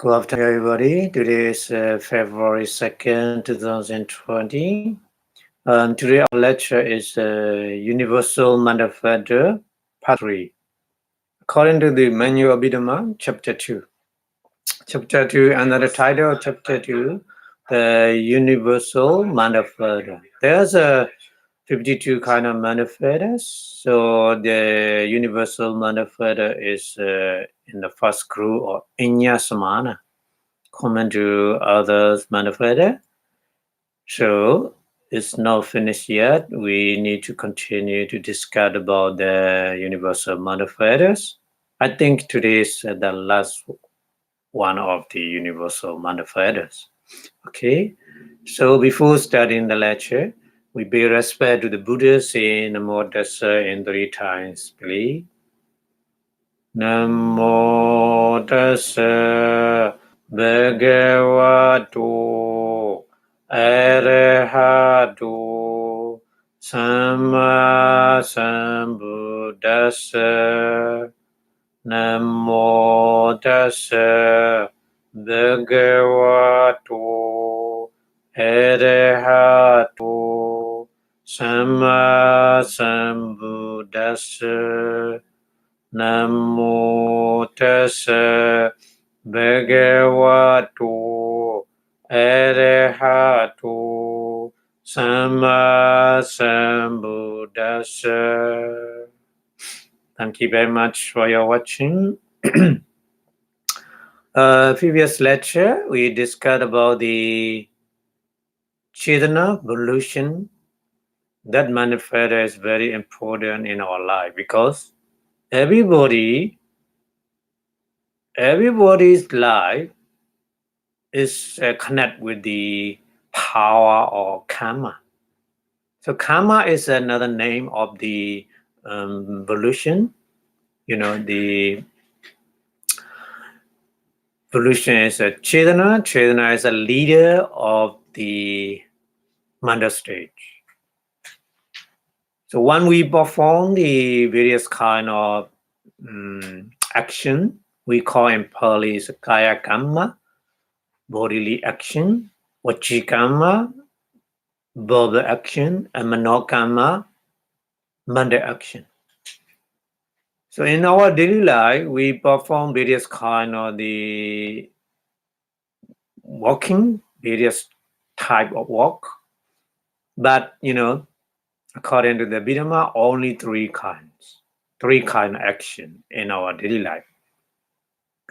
Good afternoon, everybody. Today is February 2nd, 2020. Today our lecture is Universal Manifesto, Part 3. According to the Manual Abhidhamma, Chapter 2. Chapter 2, another title of Chapter 2, the Universal Manifesto. There's 52 kind of manifestos. So the Universal Manifesto is in the first group or Inya Samana. Common to others manifesto. So it's not finished yet. We need to continue to discuss about the universal manifestos. I think today is the last one of the universal manifestos. Okay. So before starting the lecture, we pay respect to the Buddha saying Namo Tassa in 3 times, please. Namo Tassa Bhagavato Arahato Samma Sambuddhassa. Namo Tassa Bhagavato Arahato Samma Sambuddhassa. Namo Tassa Bhagavato Arahato Samma Sambuddhassa. Thank you very much for your watching. Previous lecture, we discussed about the Chetana evolution. That manifesto is very important in our life because everybody's life is connected with the power or karma. So karma is another name of the evolution. You know, the evolution is a Chetana. Chetana is a leader of the Manda stage. So when we perform the various kind of action, we call in Pali Kaya Kamma, bodily action, Vachikama, verbal action, and Manokama, Manda action. So in our daily life, we perform various kind of the walking, various type of walk. But, according to the Abhidhamma, only 3 kinds of action in our daily life.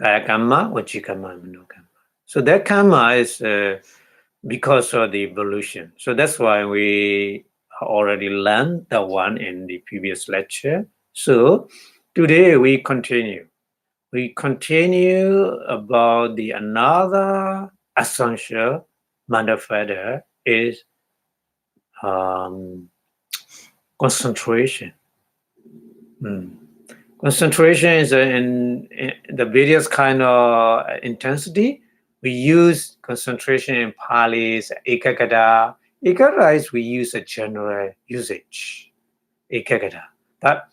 Kaya Kamma, Vachikama, and Manokama. So that karma is because of the evolution. So that's why we already learned the one in the previous lecture. So today we continue. We continue about the another essential manifesto is concentration. Concentration is in the various kind of intensity. We use concentration in Pali is ekagata. Ekagata is we use a general usage. Ekagata. That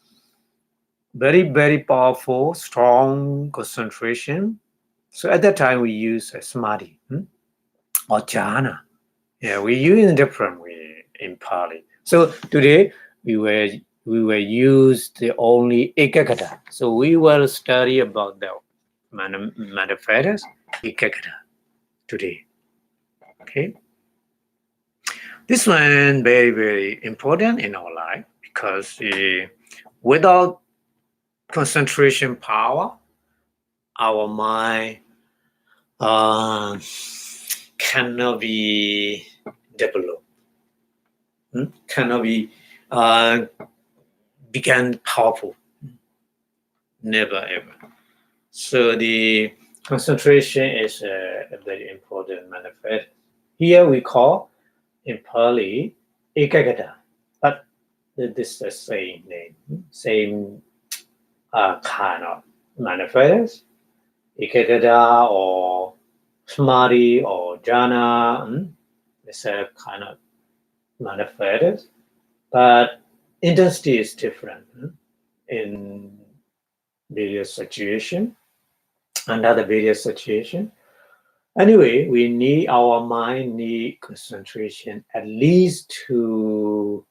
very, very powerful, strong concentration. So at that time we use a samadhi or jhana. Yeah, we use in a different way in Pali. So today we will use the only ekagata. So we will study about the manifestos ekagata today. Okay. This one very, very important in our life because without concentration power, our mind cannot be developed, cannot be become powerful. Never ever. So the concentration is a very important manifest. Here we call in Pali ekagata, but this is the same name, same kind of manifest. Ekagata or samadhi or jhana, it's a kind of manifest, but intensity is different in various situations. Under the various situations. Anyway, our mind need concentration at least to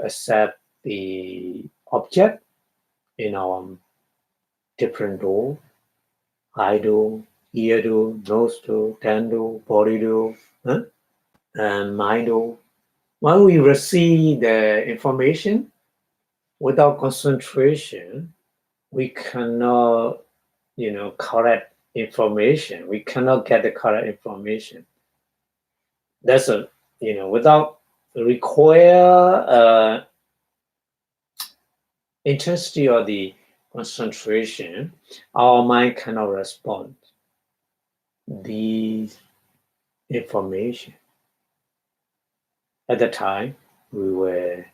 accept the object in our different door, eye door, ear door, nose door, tongue door, body door, huh? And mind door. When we receive the information without concentration, we cannot, correct information. We cannot get the correct information. That's without require intensity or the concentration, our mind cannot respond these information. At the time, we were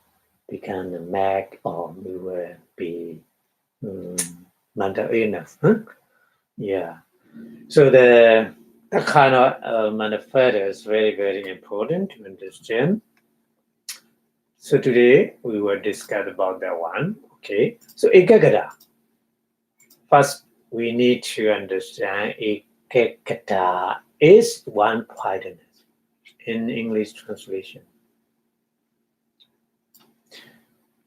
become a mag or we will be mental illness. Huh? Yeah. So that kind of manifesto is very, very important to understand. So today we will discuss about that one. Okay. So ekagata. First, we need to understand ekagata is one-pointedness in English translation.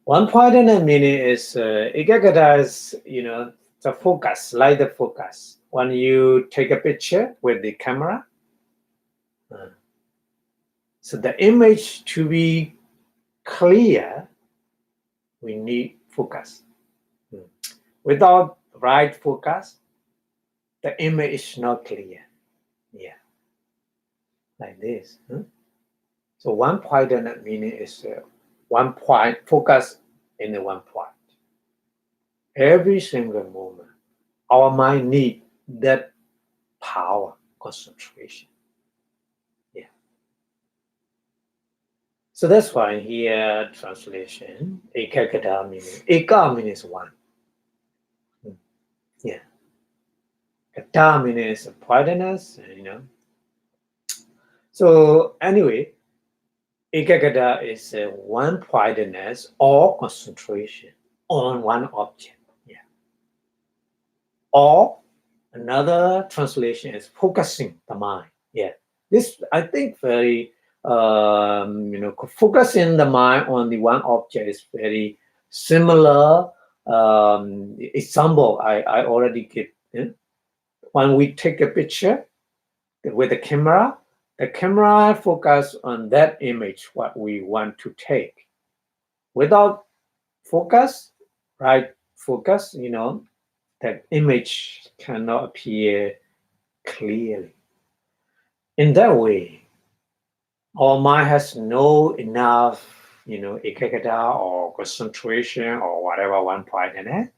One-pointedness meaning is ekagata is the focus, like the focus. When you take a picture with the camera, so the image to be clear, we need focus. Without right focus, the image is not clear. Yeah, like this. So one-pointedness meaning is one point, focus in the one point. Every single moment, our mind need that power, concentration. Yeah. So that's why here translation, ekagata meaning, eka means one. Yeah. Kata means pointedness, So anyway, ekagata is one-pointedness or concentration on one object. Yeah. Or another translation is focusing the mind. Yeah. This I think very focusing the mind on the one object is very similar example I already give. When we take a picture with the camera focus on that image what we want to take. Without focus, right focus, that image cannot appear clearly. In that way, our mind has no enough, ekagata or concentration or whatever one point in it,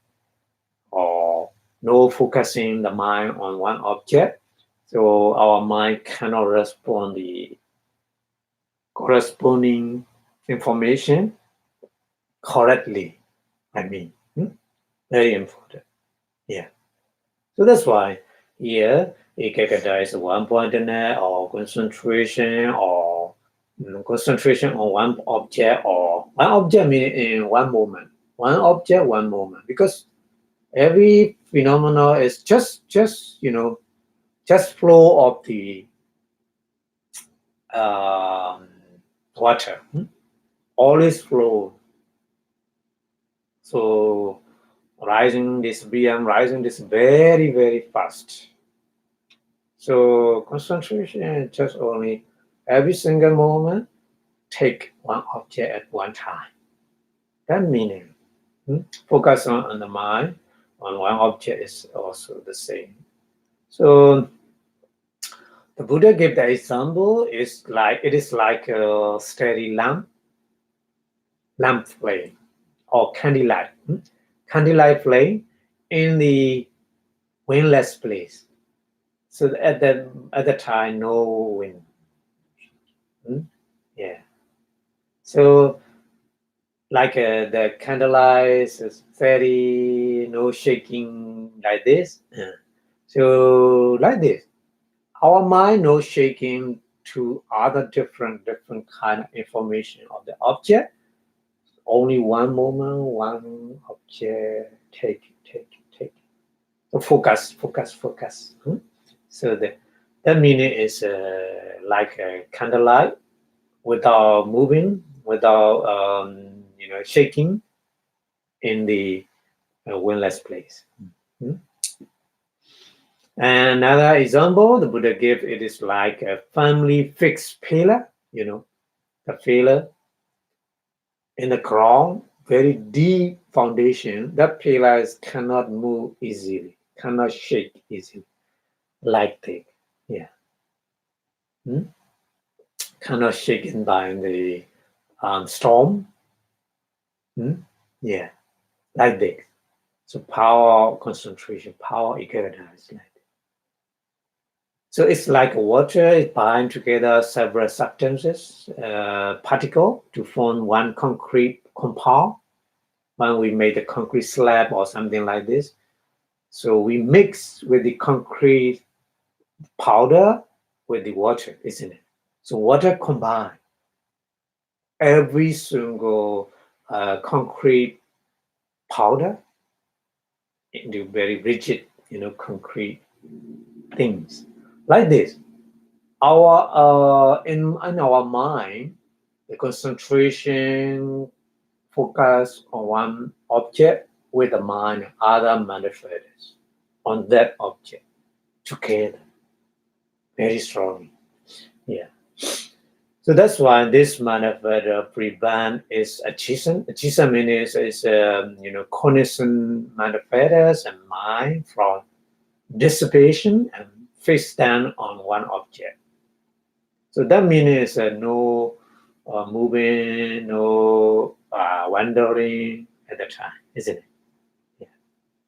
or no focusing the mind on one object. So our mind cannot respond the corresponding information correctly. Very important. Yeah. So that's why here ekagata is one-pointedness or concentration or concentration on one object or one object meaning in one moment. One object, one moment. Because every phenomenon is just flow of the water. Always flow. So rising this very, very fast. So concentration is just only every single moment take one object at one time. That meaning focus on the mind on one object is also the same. So the Buddha gave the example is like a steady lamp flame or candlelight. Candlelight flame in the windless place. So at the time, no wind. Yeah. So like the candlelight is very no shaking like this. So like this, our mind no shaking to other different kind of information of the object. Only one moment, one object, take. Focus. So that meaning is like a candlelight without moving, without shaking in the windless place. Hmm? And another example the Buddha gave, it is like a firmly fixed pillar, the pillar in the ground, very deep foundation. That pillars cannot move easily, cannot shake easily, like that. Yeah. Hmm? Cannot shaken by the storm. Hmm? Yeah, like that. So power concentration, power equilibrium is like that. So it's like water is bind together several substances, particle to form one concrete compound. When we make a concrete slab or something like this, so we mix with the concrete powder with the water, isn't it? So water combined every single concrete powder into very rigid, concrete things like this. Our in our mind, the concentration focus on one object with the mind other manifests on that object together very strongly. Yeah. So that's why this manifest prevent is achievement. Achievement means is cognizant manifests and mind from dissipation and fixed stand on one object. So that means no moving, no wandering at the time, isn't it? Yeah.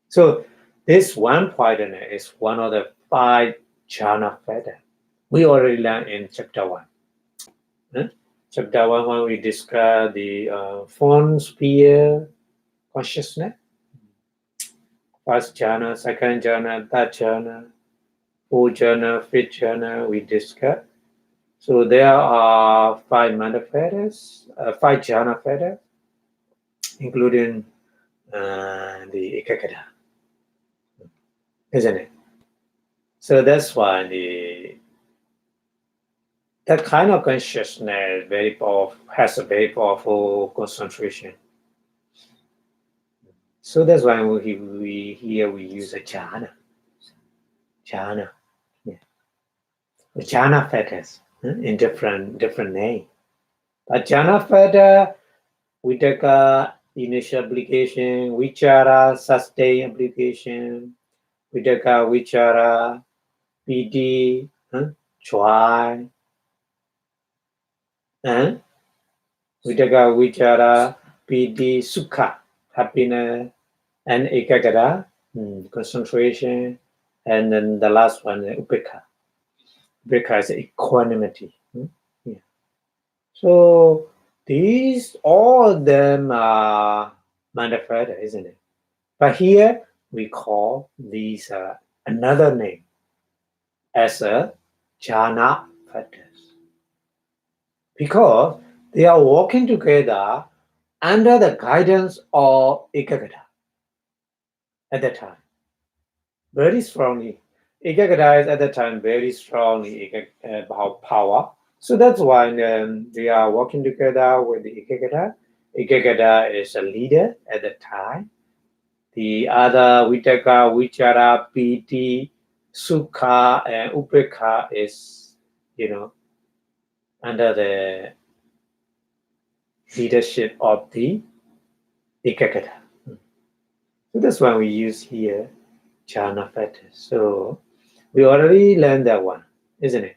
So this one point is one of the 5 jhana fetters. We already learned in chapter 1. Huh? Chapter 1, when we describe the form sphere consciousness, first jhana, second jhana, third jhana, fourth jhana, fifth jhana, we discuss. So there are 5 manifests, 5 jhana fetters, including the Ekagata, isn't it? So that's why that kind of consciousness has a very powerful concentration. So that's why we use a jhana. Jhana. Yeah. The jhana fetters in different name. But jhana fetter, we take initial application, vichara, sustain application, we take vichara, piti, joy, and we take vichara, piti, sukha, happiness, and ekagata, concentration, and then the last one, upekha. Upekha is equanimity. Yeah. So these all of them are manifested, isn't it? But here we call these another name as a jhana fetters because they are working together under the guidance of ekagata at that time very strongly. Ekagata is at that time very strongly about power. So that's why they are working together with the ekagata. Ekagata is a leader at the time. The other Vitaka, Vichara, Piti, Sukha, and Upekha is, under the leadership of the Ekagata. So that's why we use here jhana fetters. So we already learned that one, isn't it?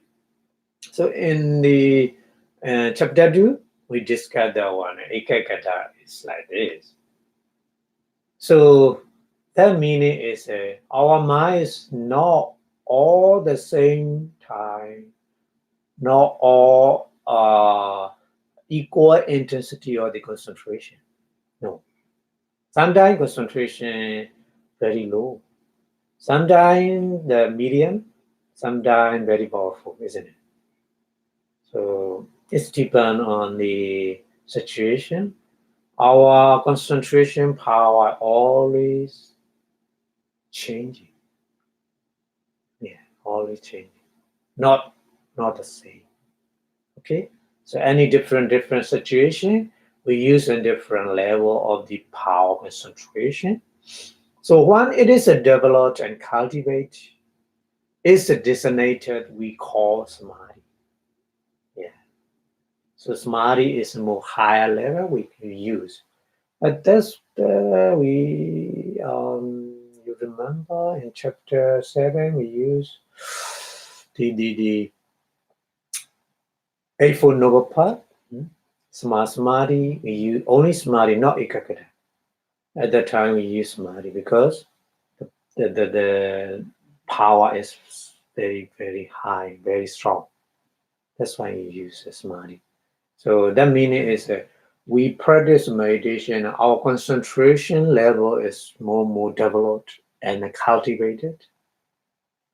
So in the chapter 2, we discussed that one. Ekagata is like this. So that meaning is our mind is not all the same time, not all equal intensity of the concentration. No. Sometimes concentration very low. Sometimes the medium, sometimes very powerful, isn't it? So it's depend on the situation. Our concentration power always changing. always changing, not the same. Okay, so any different situation, we use a different level of the power concentration. So when it is a developed and cultivated, is a designated, we call samadhi. Yeah. So samadhi is a more higher level we can use. But that's you remember in chapter 7 we use the Eightfold Noble Path. Samadhi, we use only samadhi, not ekaggata. At that time we use samadhi because the power is very, very high, very strong. That's why we use samadhi. So that meaning is we practice meditation, our concentration level is more developed and cultivated.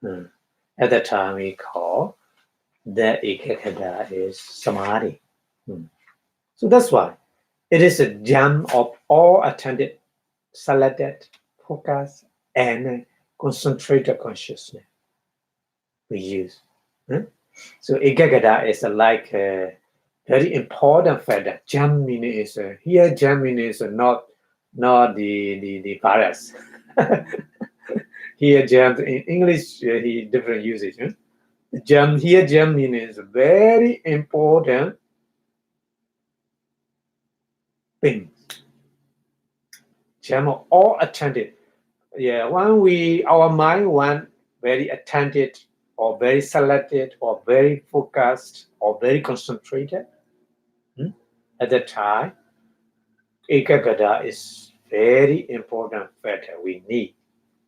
At that time we call that ekaggata is samadhi. So that's why it is a gem of all attended, selected, focus, and concentrated consciousness we use. So ekaggata is like a very important factor. Gem meaning is here. Gem meaning is not the virus. Here gem in English he different usage. Gem here gem meaning is very important thing. Gem of all attended. Yeah, when our mind want very attentive or very selected or very focused or very concentrated, at that time, ekaggata is very important factor we need.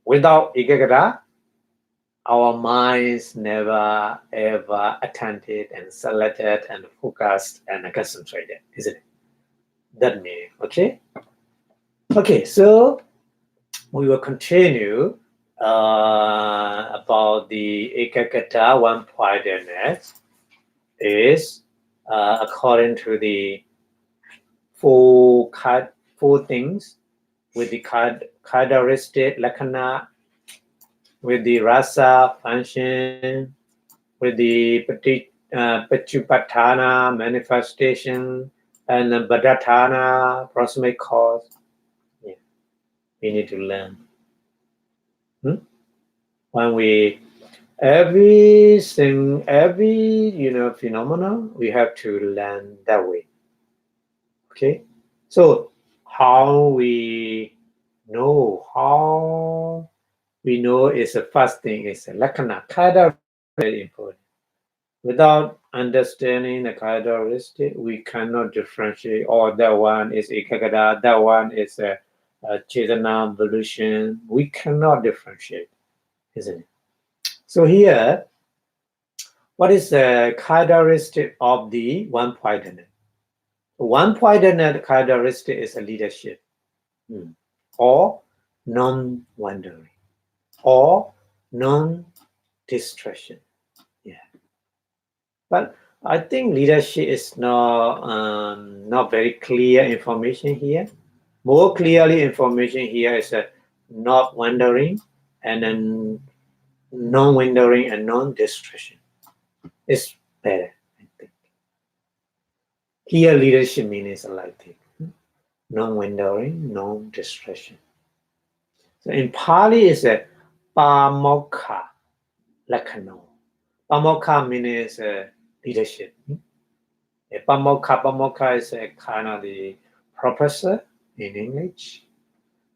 Without ekaggata, our minds never ever attentive and selected and focused and concentrated, isn't it? That means, okay? Okay, so we will continue about the ekaggata. One point next is according to the four things with the characteristic lakkhana, with the rasa function, with the pachupattana manifestation, and the badatthana proximate cause. Yeah, we need to learn. When we every phenomenon, we have to learn that way. Okay, so how we know is the first thing is lakkhana. Characteristic very important. Without understanding the characteristic, we cannot differentiate. Oh, that one is ekaggata, that one is a chetana evolution. We cannot differentiate, isn't it? So here, what is the characteristic of the one-pointedness? One-pointedness characteristic is a leadership, or non-wandering, or non-distraction. Yeah, but I think leadership is not very clear information here. More clearly information here is not wandering and then non-wandering and non-distraction. It's better, I think. Here leadership means like this. Non-wandering, non-distraction. So in Pali it's a pamokha lakkhana. Pamokha means leadership. Pamokha is a kind of the professor in English.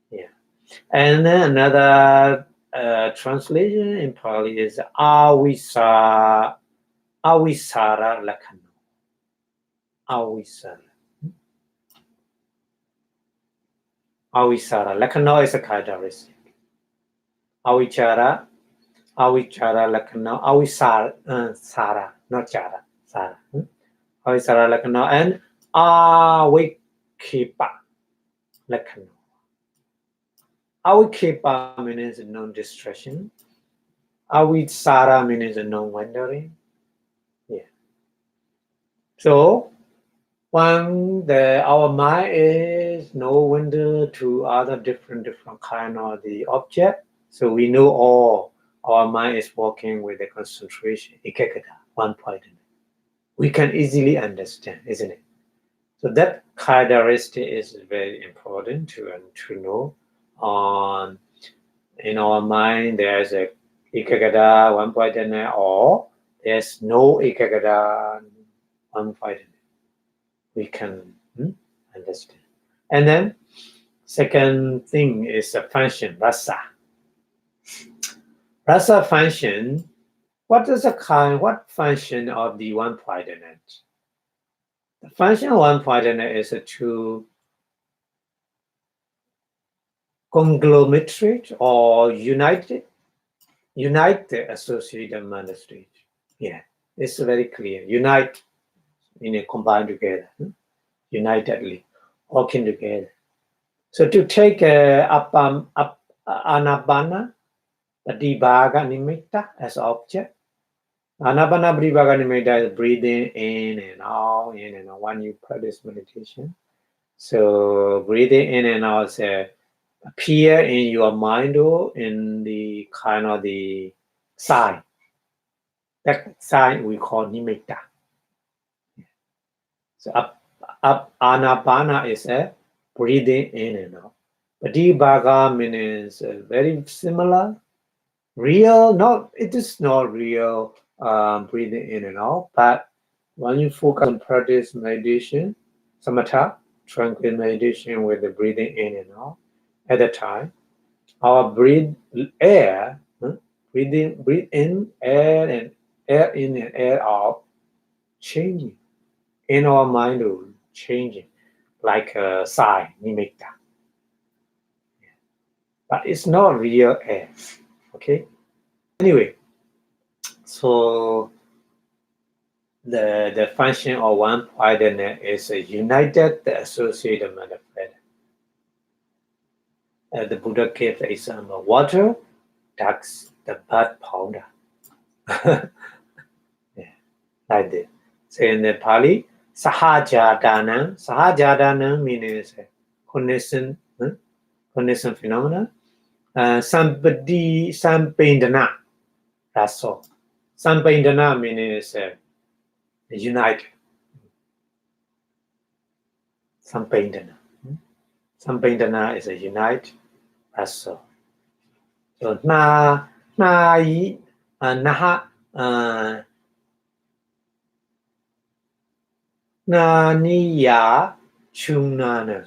Yeah. And then another translation in Pali is avisara lakkhana. Avisara lakkhana is a characteristic. Avichara lakkhana. Sara, not chara. Sara. Avisara lakkhana and avikhipa lakkhana. Avikhipa means non-distraction. Avisara means non-wandering. Yeah. So when our mind is no wander to other different kind of the object, so we know all our mind is working with the concentration, ikagata, one point. We can easily understand, isn't it? So that characteristic is very important to know. On in our mind, there's a ikagata, one point, or there's no ikagata, one point. We can understand. And then second thing is a function, rasa. Rasa function. What function of the one pointedness? The function of one pointedness is to conglomerate or unite the associated matter stage. Yeah, it's very clear. Unite, meaning combine together, unitedly, working together. So to take anapana pratibhaga nimitta as object. Anapana pratibhaga nimitta is breathing in and out, when you practice meditation. So breathing in and out appear in your mind or in the kind of the sign. That sign we call nimitta. So anapana is a breathing in and out. Pratibhaga means very similar. Real, it is not real breathing in and out, but when you focus on practice meditation, samatha, tranquil meditation with the breathing in and out, at the time, our breathe in, air in and air out, changing. In our mind, changing, like a sign, nimitta. But it's not real air, okay? Anyway, so the function of one pointedness is united the associated manifest. The Buddha gave the example: water ducks the blood powder. Yeah, like this. So in the Pali, Sahajadanam means connection phenomena. Sampindana, that's all. Sampindana means unite. Sampindana. Sampindana is a unite, that's all. So naha naniya chunana.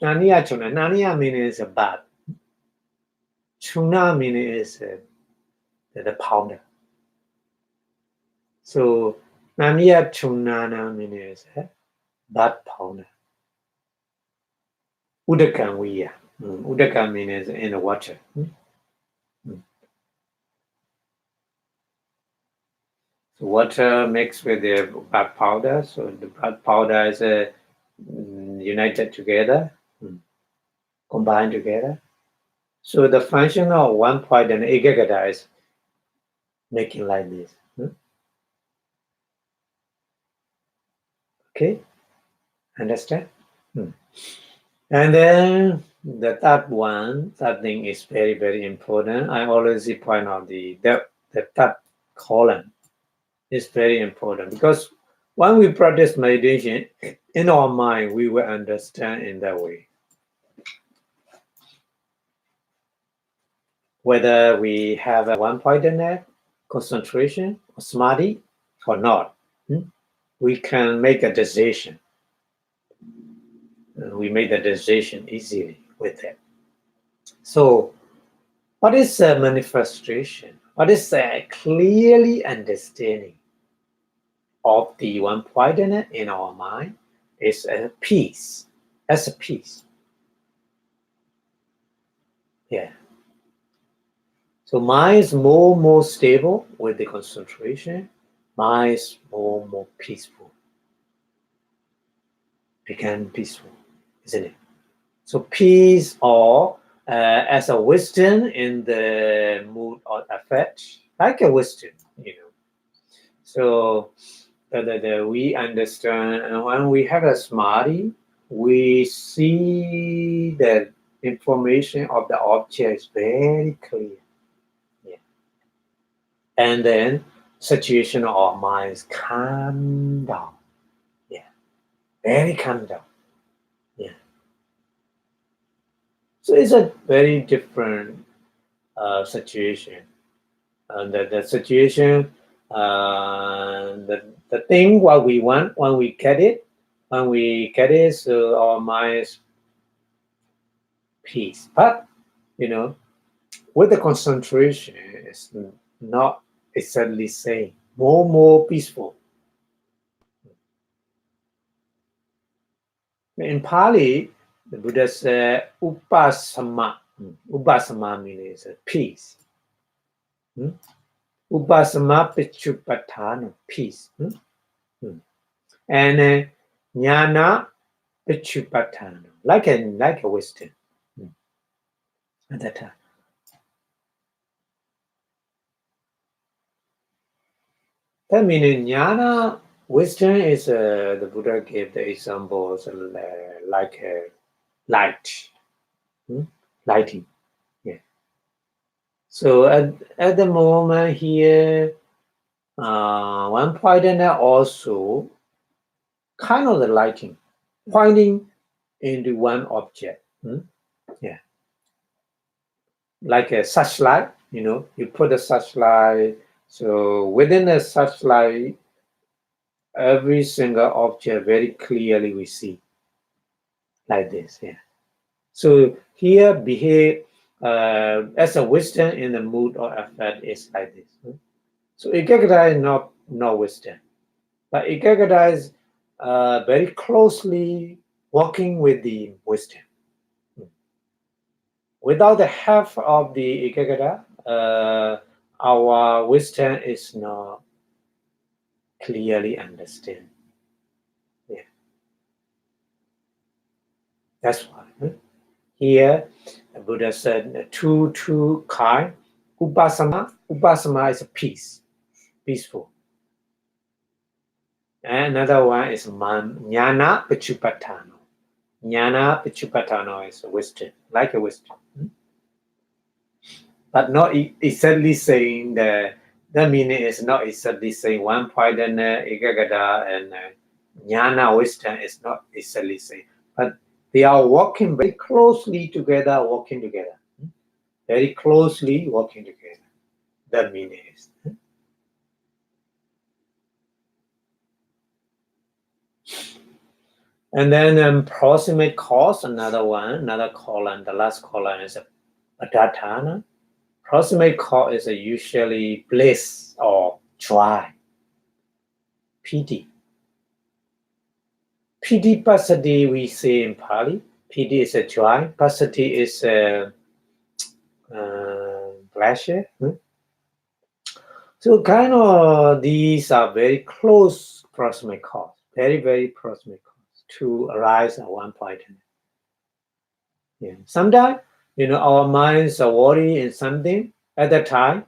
Naniya chunana. Naniya means a bat. Chuna means the powder. So naniya chunana means bat powder. Udaka viya. Udaka means in the water. So water mixed with the blood powder. So the blood powder is united together, combined together. So the function of one point and ekagata is making like this. Okay, understand? And then the third thing is very, very important. I always point out the third column is very important, because when we practice meditation, in our mind, we will understand in that way. Whether we have a one-pointedness, concentration, or samadhi, or not, we can make a decision. We make the decision easily with it. So, what is a manifestation? What is a clearly understanding of the one-pointedness in our mind? Is a peace. As a peace. Yeah. So mind is more stable with the concentration. Mind is more peaceful. Become peaceful, isn't it? So peace or as a wisdom in the mood or affect, like a wisdom, So we understand, and when we have a samadhi, we see the information of the object is very clear. Yeah. and then situation of our minds calm down. Yeah, very calm down. Yeah. So it's a very different situation. And the situation, the thing what we want when we get it, so our mind is peace. But with the concentration, it's not exactly same. More peaceful. In Pali, the Buddha said Upasama. Upasama means peace. Upasama Pichupatthana, peace. And Jnana Pichupatthana, like a wisdom. At that time. That means Jnana, wisdom is the Buddha gave the examples like light. Lighting. Yeah. So at the moment here, one pointer also kind of the lighting, pointing into one object. Yeah. Like a searchlight, you put a searchlight. So within a searchlight, every single object very clearly we see. Like this, yeah. So here behave as a wisdom in the mood or effect is like this. So Ekagata is not wisdom, but Ekagata is very closely working with the wisdom. Without the help of the Ekagata, our wisdom is not clearly understood. Yeah. That's why. Here, the Buddha said two kind. Upasana is peace, peaceful. And another one is Jnana Pichupatthana. Jnana Pichupatthana is wisdom, like a wisdom. But not exactly saying the meaning is not exactly saying one point and Ekagata and Jnana wisdom is not exactly saying. But they are working very closely together, very closely working together. That meaning is. And then proximate cause, another column. The last column is Abhidhamma. Proximate cause is usually bliss or joy. Piti. Piti passaddhi we say in Pali. Piti is a joy. Passaddhi is a pleasure. So kind of these are very close proximate cause. Very, very proximate cause to arise at one point. Yeah. Sometimes, our minds are worried in something at that time.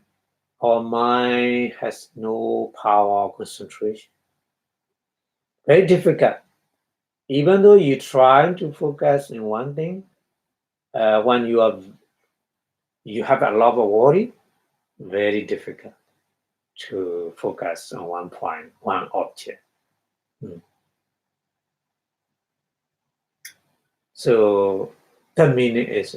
Our mind has no power or concentration. Very difficult. Even though you try to focus in one thing, when you have a lot of worry, very difficult to focus on one point, one object. So the meaning is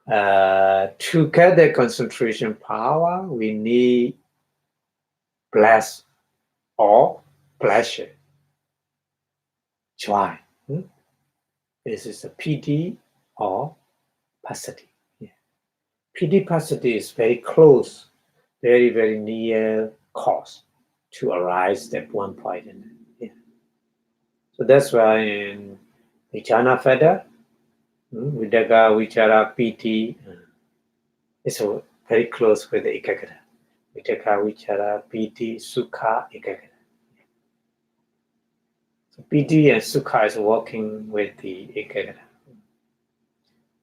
to get the concentration power, we need bliss or pleasure, joy. This is a piti or passaddhi. Yeah. Piti passaddhi is very close, very, very near cause to arise at one point. Yeah. So that's why in Vichana Feda, Vidaga, Vichara, Piti, it's very close with the Ekagata. Vidaga, Vichara, Piti, Sukha, Ekagata. So Piti and Sukha is working with the Ekagata.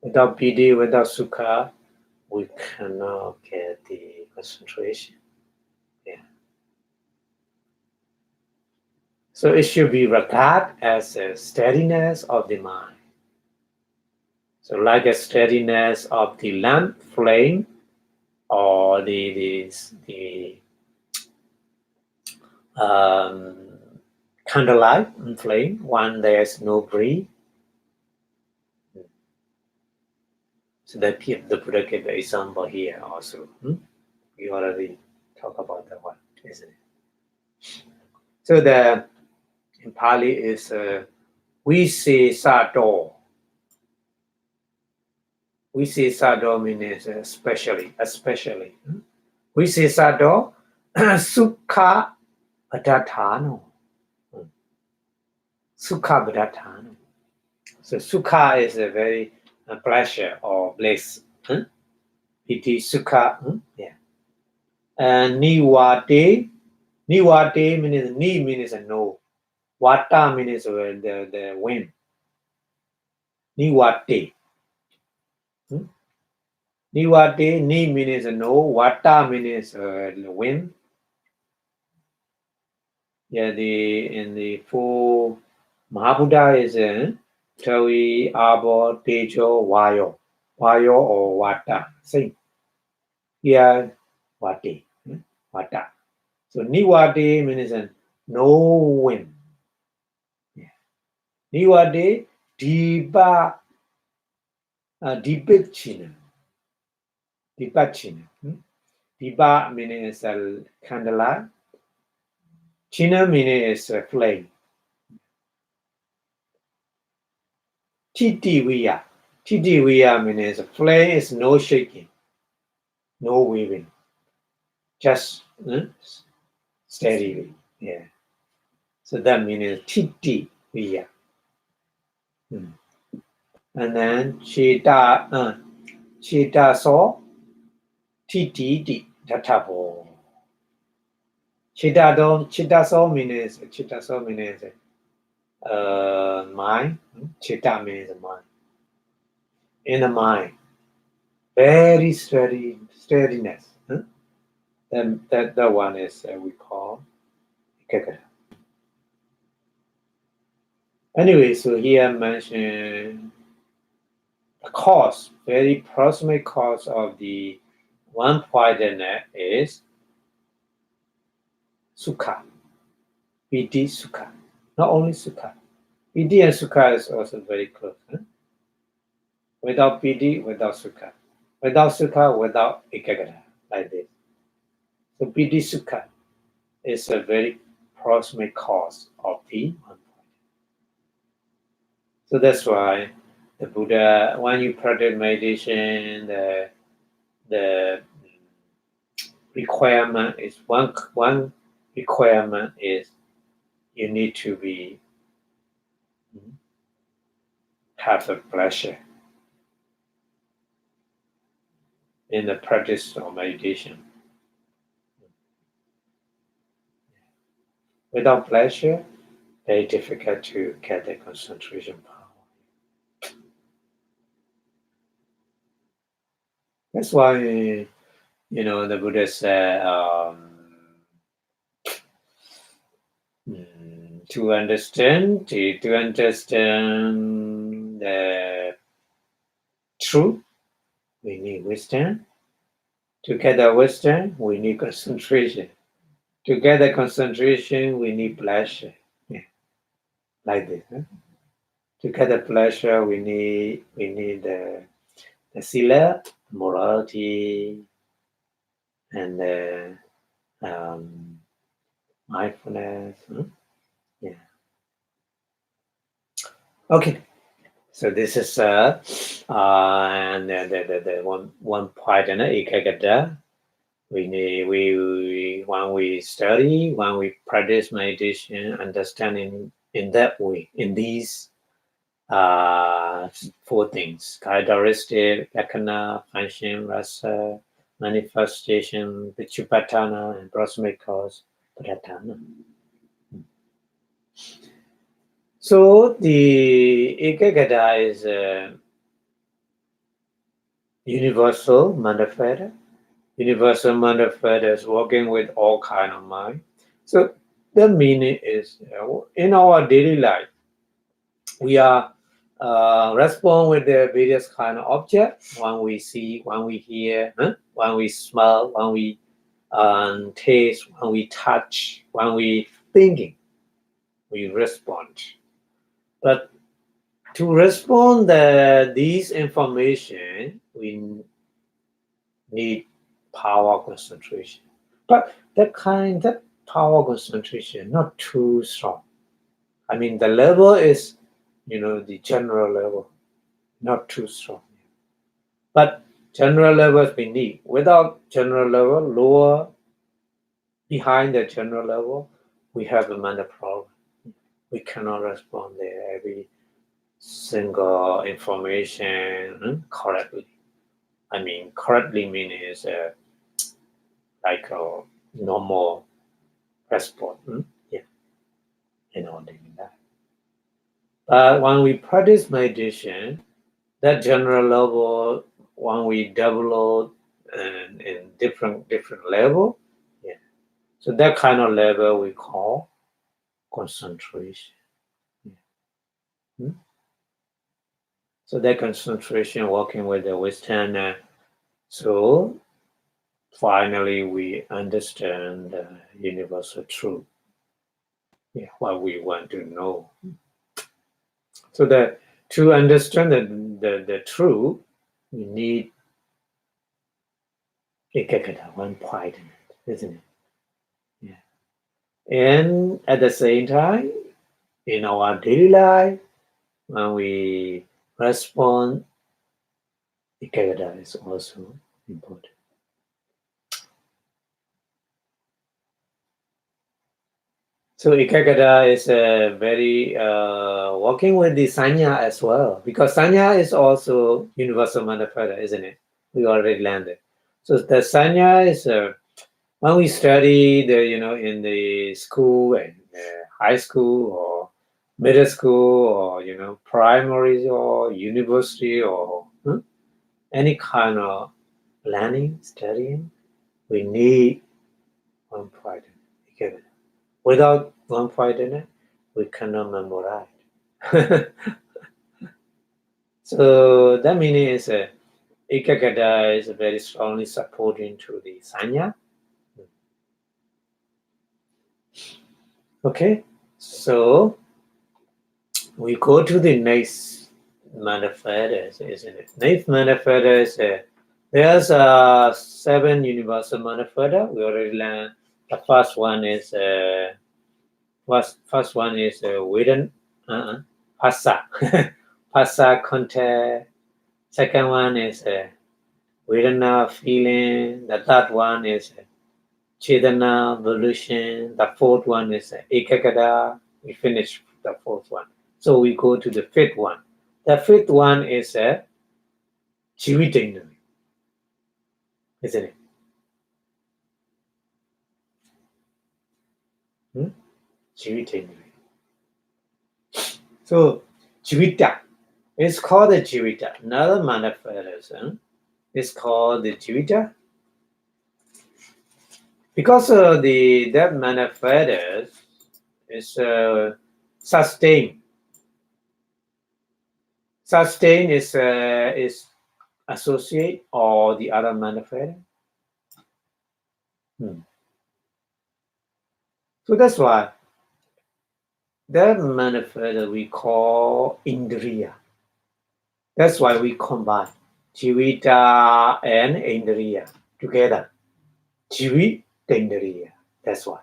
Without Piti, without Sukha, we cannot get the concentration. Yeah. So it should be regarded as a steadiness of the mind. So like a steadiness of the lamp flame, or the candlelight flame when there's no breeze. So that the Buddha gave the example here also. We already talked about that one, isn't it? So the in Pali is Vipassanā. Vipassanā means especially. Vipassanā Sukha Abhidhamma. Sukha Abhidhamma. So Sukha is a very pleasure or bliss. Piti Sukha. Yeah. And Niwate. Niwate means ni means no. Vata means the wind. Niwate. Niwate, ni means no. Vata means the wind. Yeah, in the four Mahabuddha is Tavi, Abo, Tejo, Vayo. Vayo or Vata. Same. Here, Vate. Vata. So Niwate means no wind. Yeah. Niwate, Dipa, Dipachina. Dipachina. Dipa means a candlelight. China means flame. Titiviya. Titiviya means flame is no shaking, no waving, just steadily. Yeah. So that means Titiviya. And then Chita so Titi Tatabo. Chita so means mind. Chitta means mind. In the mind, very steadiness. Then that one is we call Ikagata. Anyway, so here I mentioned the cause, very proximate cause of the one-pointed is Sukha. Piti Sukha. Not only Sukha. Piti and Sukha is also very close. Without Piti, without Sukha. Without Sukha, without Ikagata. Like this. So Piti Sukha is a very proximate cause of the one point. So that's why the Buddha, when you practice meditation, the requirement is one requirement is you need to be have a pleasure in the practice of meditation. Without pleasure, very difficult to get the concentration power. That's why the Buddha said to understand the truth, we need wisdom. To get the wisdom, we need concentration. To get the concentration, we need pleasure. Yeah. Like this. To get the pleasure, we need the sila, morality, and the mindfulness. Yeah. Okay. So this is and the one point in Ikagata. When we study, when we practice meditation, understanding in that way, in these four things: characteristic, lakkhana, function, rasa, manifestation, Vipassanā, and proximate cause, Abhidhamma. So the Ikagata is a universal manifest. Universal manifest is working with all kind of mind. So the meaning is in our daily life, we are respond with the various kind of objects. When we see, when we hear, when we smell, when we taste, when we touch, when we thinking, we respond. But to respond these information, we need power concentration. But that power concentration not too strong. I mean, the level is, the general level, not too strong. But general levels we need. Without general level, lower, behind the general level, we have a mental problem. We cannot respond there every single information correctly. I mean, correctly means like a normal response. Yeah, that. But when we practice meditation, that general level, when we develop in different level, yeah. So that kind of level we call concentration. Yeah. So that concentration working with the Western, so finally we understand the universal truth. Yeah, what we want to know. So that to understand the truth, we need one point in it, isn't it? Yeah. And at the same time, in our daily life, when we respond, Ikagata is also important. So Ikagata is very working with the Sanya as well, because Sanya is also universal manifesta, isn't it? We already landed. So the Sanya is when we study in the school and high school or middle school or primary or university or any kind of learning, studying, we need one point in it. Without one point in it, we cannot memorize. So that means Ikagata is very strongly supporting to the Sanya. Okay, so we go to the next manifestos, isn't it? Next manifestos, there's 7 universal manifesta. We already learned. The first one is Vedan, Phassa, Phassa contact. Second one is Vedana feeling. The third one is Chetana volition. The fourth one is Ekagata. We finish the fourth one. So we go to the fifth one. The fifth one is Jivitendra, isn't it? Jivitendra. So Jivita is called the Jivita. Another manifestation is called the Jivita. Because that manifest is sustain. Sustain is associate or the other manifest. So that's why that manifest we call Indriya. That's why we combine Jivita and Indriya together. Jivitendriya. That's why.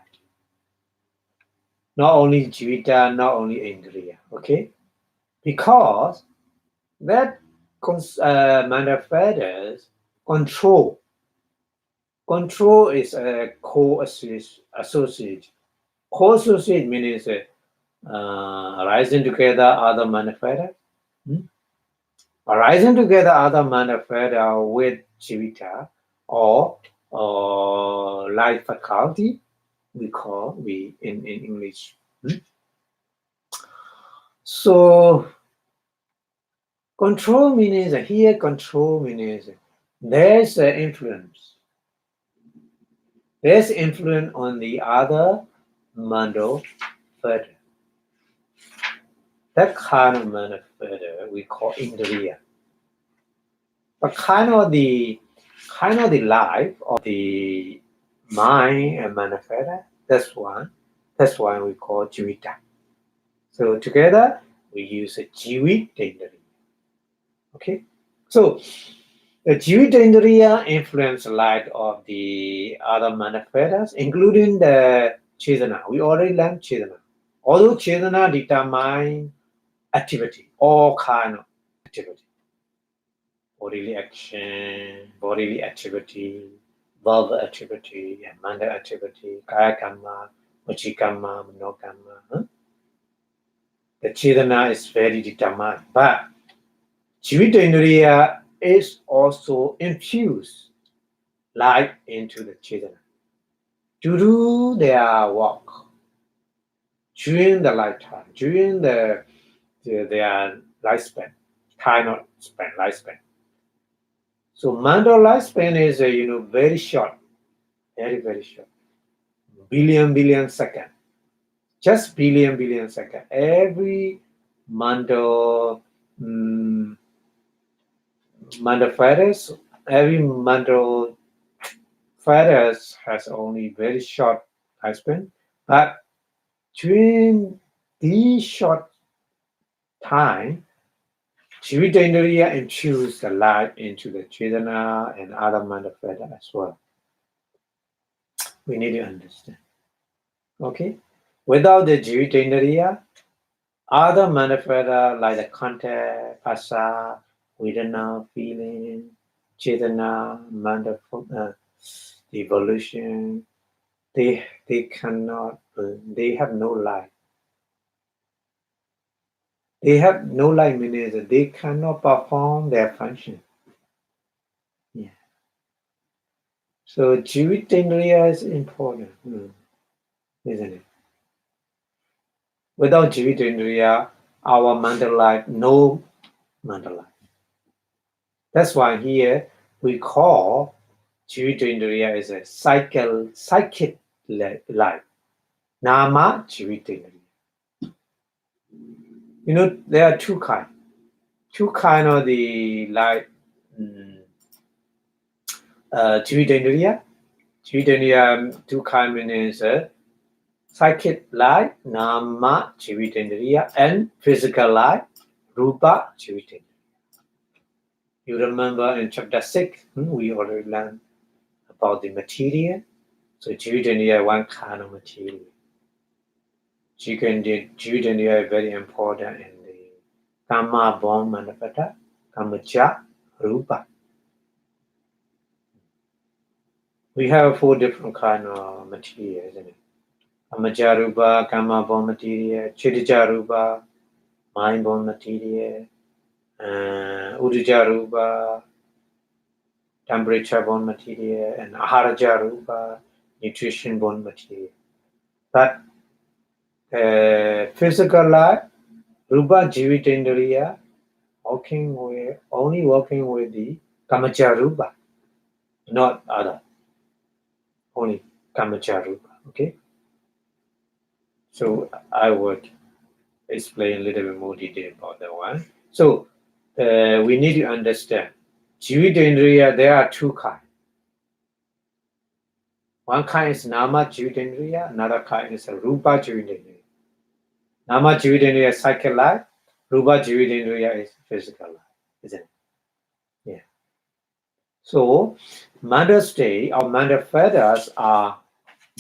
Not only Jivita, not only Indriya. Okay? Because that manifests control. Control is a co-associate. Co-associate means arising together other manifesta. Arising together other manifesta with Jivita or life faculty, we call in English. So control means here. Control means there's influence. There's influence on the other mandal further. That kind of manifestation we call indriya. But kind of the life of the mind and manifestation, that's why we call jivita. So together we use a jivit indriya. Okay? So the jivit indriya influence light of the other manifestors, including the chetana. We already learned chetana. Although chetana determine activity, all kind of activity, bodily activity, verbal activity, and mental activity, kaya karma, vachi karma, mano karma. The chetana is very determined, but Jivitendriya is also infused light into the chetana to do their work during the lifetime, during their lifespan, kind of span, lifespan. So mental lifespan is very short, very short, billion second, just billion second. Every mental mental virus, every mental virus has only very short lifespan, but during this short time, Jivitendriya infuse the light into the Chetana and other manifesta as well. We need to understand. Okay? Without the Jivitendriya, other manifesta like the contact, phasa, vedana, feeling, Chetana, manifesta, evolution, they cannot, they have no life. They have no life meaning that they cannot perform their function. Yeah. So Jivitendriya is important, isn't it? Without Jivitendriya, our mental life, no mental life. That's why here we call Jivitendriya as a psychic life. Nama Jivitendriya. There are two kinds. Two kind of the life. Jivitendriya. Jivitendriya, two kind means psychic life, nama Jivitendriya, and physical life, rupa Jivitendriya. You remember in chapter 6, we already learned about the material. So Jivitendriya, one kind of material. Jivitendriya is very important in the Kama born manifesta, Kamacha, Rupa. We have 4 different kind of material, isn't it? Kamacha Rupa, Kama born material, Chittija Rupa, mind born material, Udija Rupa, temperature born material, and Aharaja Rupa, nutrition born material. But physical life, Rupa Jivitendriya, only working with the Kamacha Rupa, not other. Only Kamacha Rupa. Okay? So I would explain a little bit more detail about that one. So we need to understand Jivitendriya, there are 2 kinds. One kind is Nama Jivitendriya, another kind is Rupa Jivitendriya. Nama Jivitendriya is psychic life, Rupa Jivitendriya is physical life, isn't it? Yeah. So mental state or mental feathers are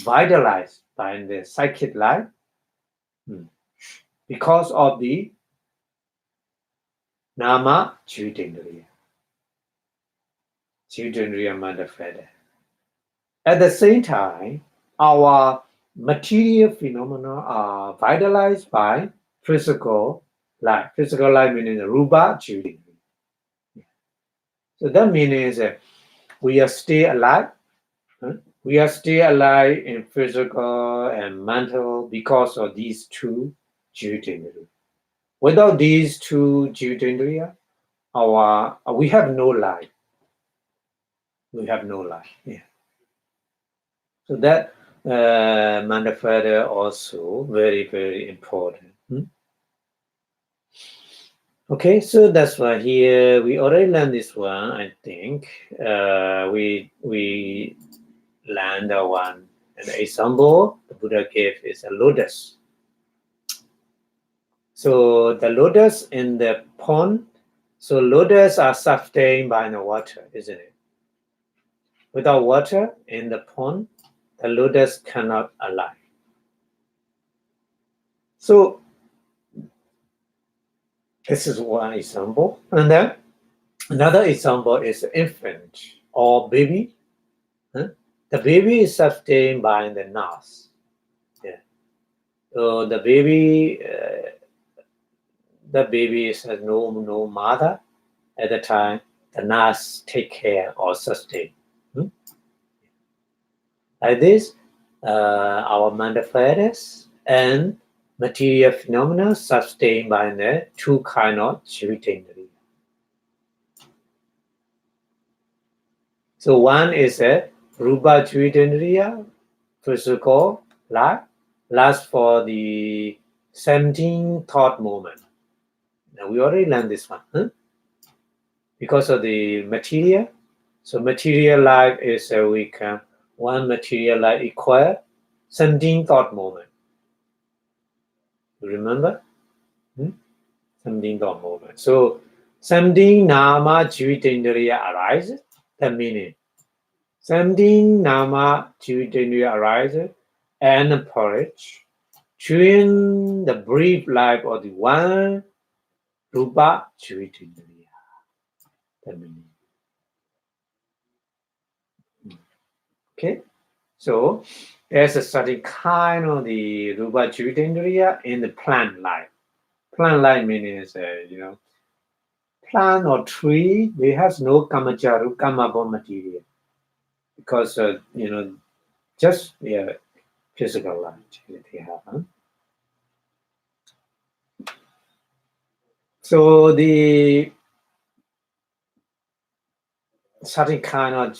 vitalized by the psychic life because of the Nama Jivitendriya. Jivitendriya mental feather. At the same time, our material phenomena are vitalized by physical life. Physical life meaning Rupa Jivitendriya. So that means we are still alive. We are still alive in physical and mental because of these 2 Jivitendriya. Without these 2 Jivitendriya, we have no life. We have no life. Yeah. So that manifesta also very important. Okay, so that's why here we already learned this one. I think we learned the one. An example the Buddha gave is a lotus. So the lotus in the pond. So lotus are sustained by the water, isn't it? Without water in the pond, the lotus cannot alive. So this is one example. And then another example is infant or baby. Huh? The baby is sustained by the nurse. Yeah. So the baby has no mother at the time. The nurse take care or sustain. Hmm? Like this, our manifests and material phenomena sustained by the two kind of jivitendriya. So one is a rupa jivitendriya, physical life, lasts for the 17 thought moment. Now we already learned this one, huh? Because of the material. So material life is we can one material life equal 17 thought moment. You remember? 17 thought moment. So 17 nama jivitendriya arises. The meaning 17 nama jivitendriya arises and porridge during the brief life of the one rupa jivitendriya. The meaning. Okay, so there's a certain kind of the rupa jivitendriya in the plant life. Plant life means plant or tree, they has no kamacharu, kamabon material because just physical life they have. Huh? So the certain kind of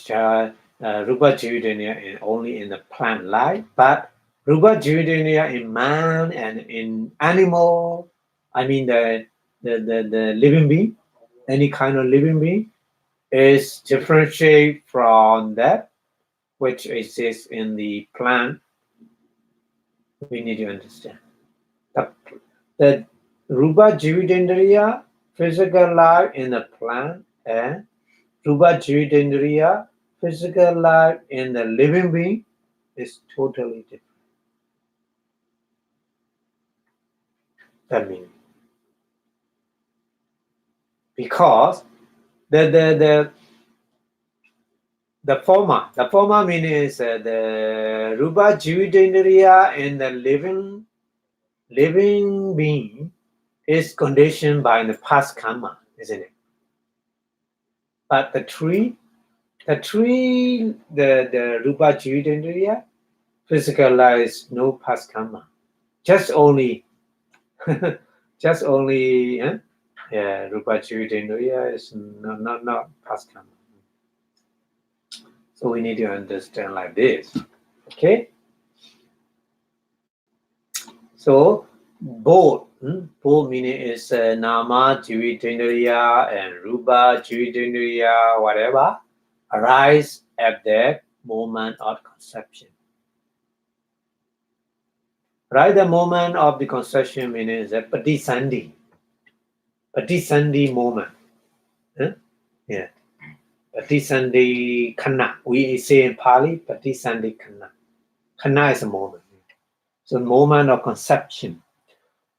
rupa jivitendriya is only in the plant life, but rupa jivitendriya in man and in animal, I mean the living being, any kind of living being is differentiate from that which exists in the plant. We need to understand the rupa jivitendriya physical life in the plant and rupa jivitendriya physical life in the living being is totally different. That means because the former meaning is the rupa jivitendriya in the living being is conditioned by the past karma, isn't it? But the tree, the rupa jivitendriya physical life is no past karma, just only rupa jivitendriya is not past karma. So we need to understand like this. Okay. So both meaning is nama jivitendriya and rupa jivitendriya, whatever, arise at that moment of conception. Right, the moment of the conception means a patisandhi moment. Huh? Yeah, patisandhi khana. We say in Pali, patisandhi khana. Khana is a moment. So moment of conception.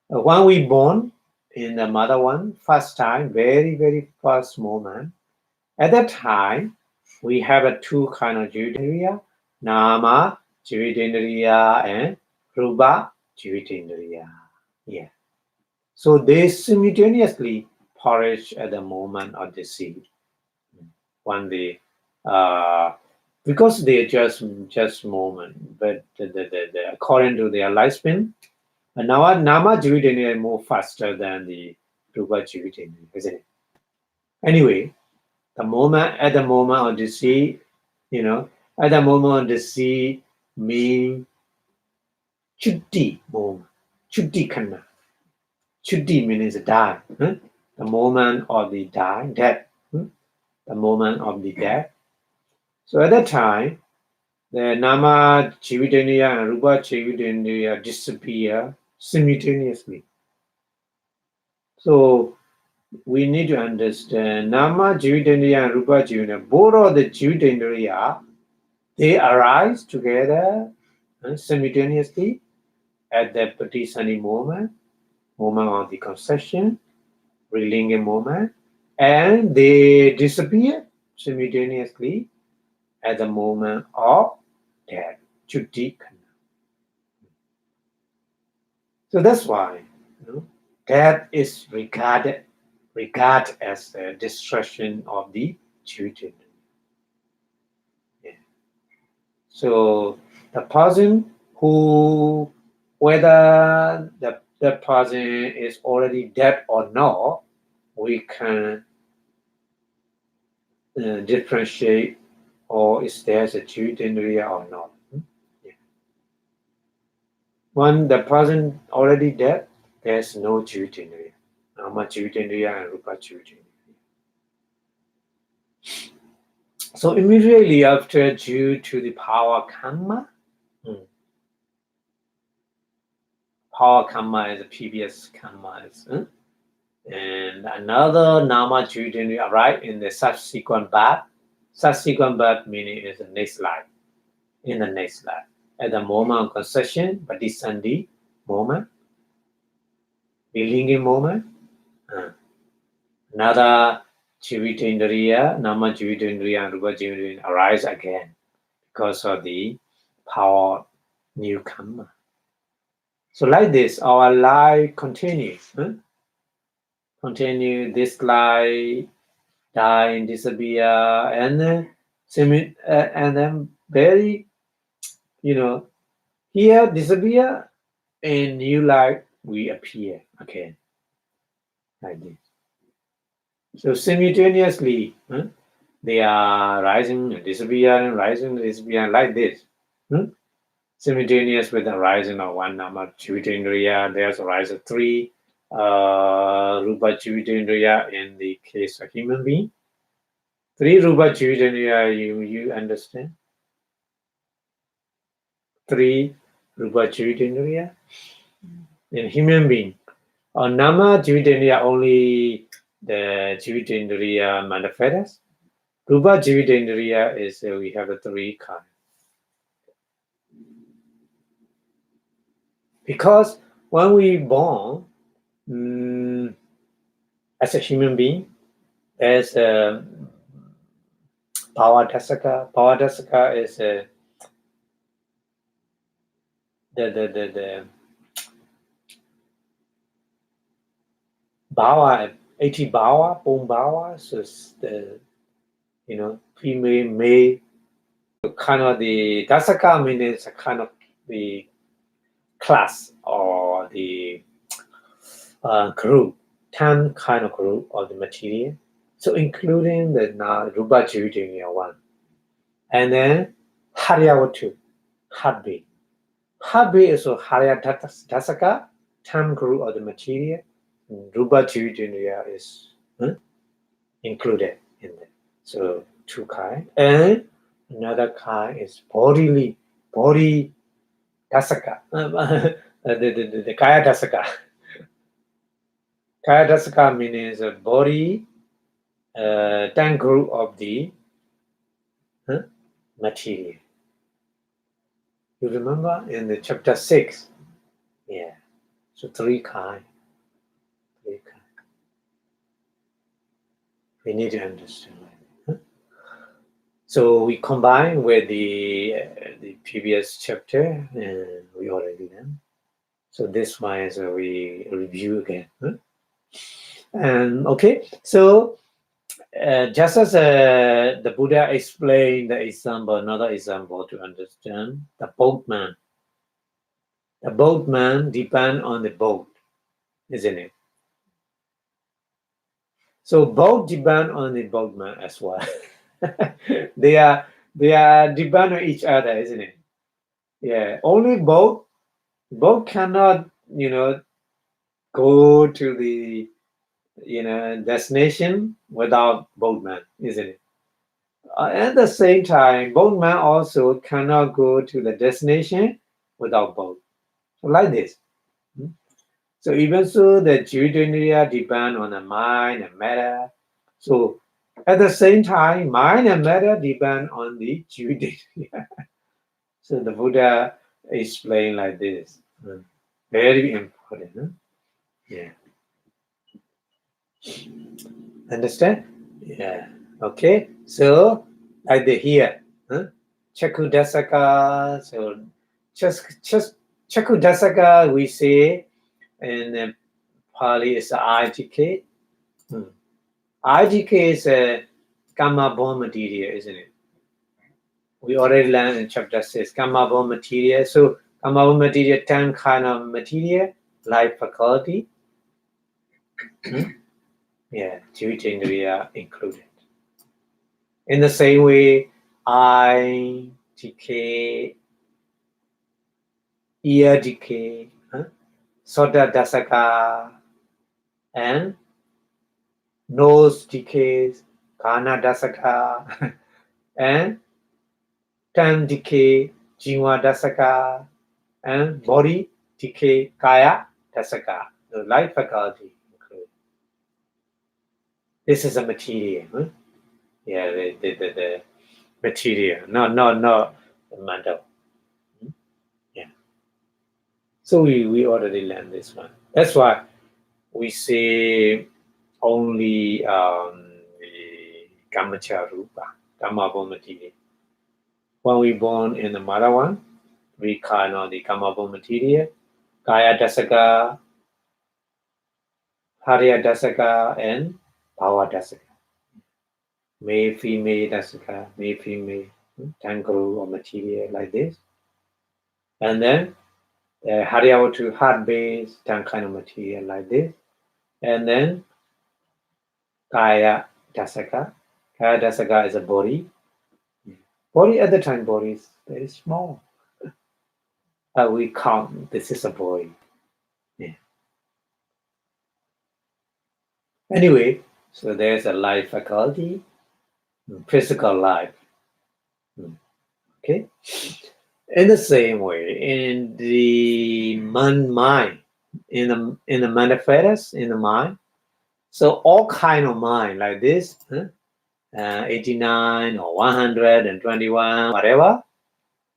When we born in the mother one, first time, very first moment. At that time, we have a two kind of jivitendriya, nama jivitendriya and rupa jivitendriya. Yeah. So they simultaneously perish at the moment of the seed. When they, because they're just moment, but according to their lifespan, nama jivitendriya move faster than the rupa jivitendriya, isn't it? Anyway, at the moment of the seed, at the moment of the seed mean chutti moment, chutti khana. Chutti means die. Huh? the moment of the death, the moment of the death. So at that time, the Nama Jivitendriya and Rupa Jivitendriya disappear simultaneously. So we need to understand Nama Jivitendriya and Rupa Jivitendriya, both of the Jivitendriya, they arise together simultaneously at the Patisani moment of the conception, relinging moment, and they disappear simultaneously at the moment of death, Chutti. So that's why death is regarded as the destruction of the Jivitendriya. Yeah. So the person who, whether the person is already dead or not, we can differentiate, or is there a Jivitendriya or not. Yeah. When the person already dead, there's no Jivitendriya. Nama Jivitendriya and Rupa Jivitendriya. So immediately after, due to the power karma, power karma is the previous karma, and another Nama Jivitendriya arrive in the subsequent birth. Subsequent birth meaning is the next life. In the next life, at the moment of conception, Patisandhi moment, Vilinging moment, another Jivitendriya, Nama Jivitendriya and Rupa Jivitendriya arise again because of the power new karma. So like this, our life continues. Continue this life, die and disappear, and then very, here disappear, in new life we appear again, like this. So simultaneously, they are rising and disappearing, rising and disappearing, like this. Simultaneous with the rising of one Nama Jivitendriya, there's a rise of 3 Rupa Jivitendriya in the case of human being. 3 Rupa Jivitendriya, you understand? 3 Rupa Jivitendriya in human being. On Nama Jivitendriya, only the Jivitendriya manifests. Rupa Jivitendriya is we have the 3 kinds. Because when we born as a human being, there's a Bhavadasaka. Bhavadasaka is the Bhava, 80 Bhava, Om Bhava, so it's the, female, male, kind of the Dasaka means a kind of the class or the group, 10 kind of group of the material. So including the Rupa Jivitendriya one. And then Haryavatu, heartbeat. Heartbeat is also Harya Dasaka, 10 group of the material. Rupa Jivitendriya is included in there. So 2 kinds. And another kind is body Dasaka, the Kaya Dasaka. Kaya Dasaka means a body, 10 group of the material. You remember in the chapter 6? Yeah. So 3 kinds. We need to understand. So we combine with the previous chapter, and we already done. So this one is we review again. And okay, so just as the Buddha explained the example, another example to understand the boatman. The boatman depend on the boat, isn't it? So boat depend on the boatman as well. they are depend on each other, isn't it? Yeah. Only boat cannot, go to the destination without boatman, isn't it? At the same time, boatman also cannot go to the destination without boat. So like this. Hmm? So even so, the Jivitendriya depend on the mind and matter. So at the same time, mind and matter depend on the Jivitendriya. So the Buddha explained like this. Very important. Huh? Yeah. Understand? Yeah. Okay. So like the here. Huh? Chakudasaka. So just Chakudasaka we say in Pali is the IGK. IGK is a gamma bone material, isn't it? We already learned in chapter 6, gamma bone material. So gamma bone material, 10 kind of material, life faculty. Yeah, Jivitendriya included. In the same way, eye decay, ear decay, Sota Dasaka, and nose decays, Kana Dasaka, and tongue decay, Jiva Dasaka, and body decay, Kaya Dasaka. The life faculty included. This is a material. Yeah, the material, not the mental. Yeah. So we already learned this one. That's why we say only the Kamacha Rupa, Kamabon material. When we born in the mother one, we call the Kamabon material, Kaya Dasaka, Harya Dasaka, and Bhava Dasaka. Male, female Dasaka, male, female, tangle or material like this. And then Harya to heart base, some kind of material like this. And then Kaya Dasaka. Kaya Dasaka is a body. Body at the time, body is very small. We count this is a body. Yeah. Anyway, so there's a life faculty, physical life. Okay. In the same way, in the mind, in the manifest in the mind. So all kind of mind like this, 89 or 121, whatever,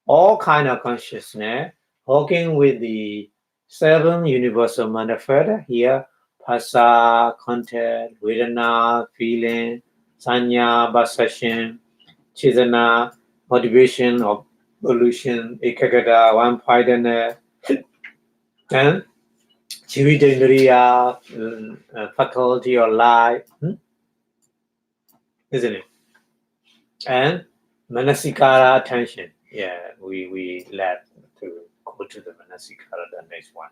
all kind of consciousness working with the seven universal manifesta here, phasa, contact, vedana, feeling, sanya, perception, chidana, motivation or evolution, ekagata, one-pointedness, and Jivitendriya, faculty or life, isn't it? And Manasikara attention. Yeah, we left to go to the Manasikara, the next one.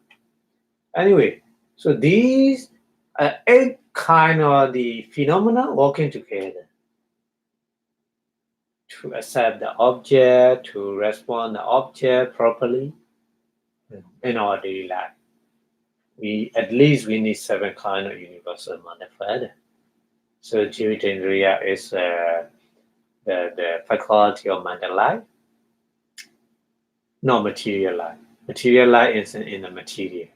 Anyway, so these are 8 kind of the phenomena working together to accept the object, to respond the object properly in our daily life. We need 7 kind of universal manifest. So Jivitendriya is the faculty of mental life, not material life. Material life is in the material.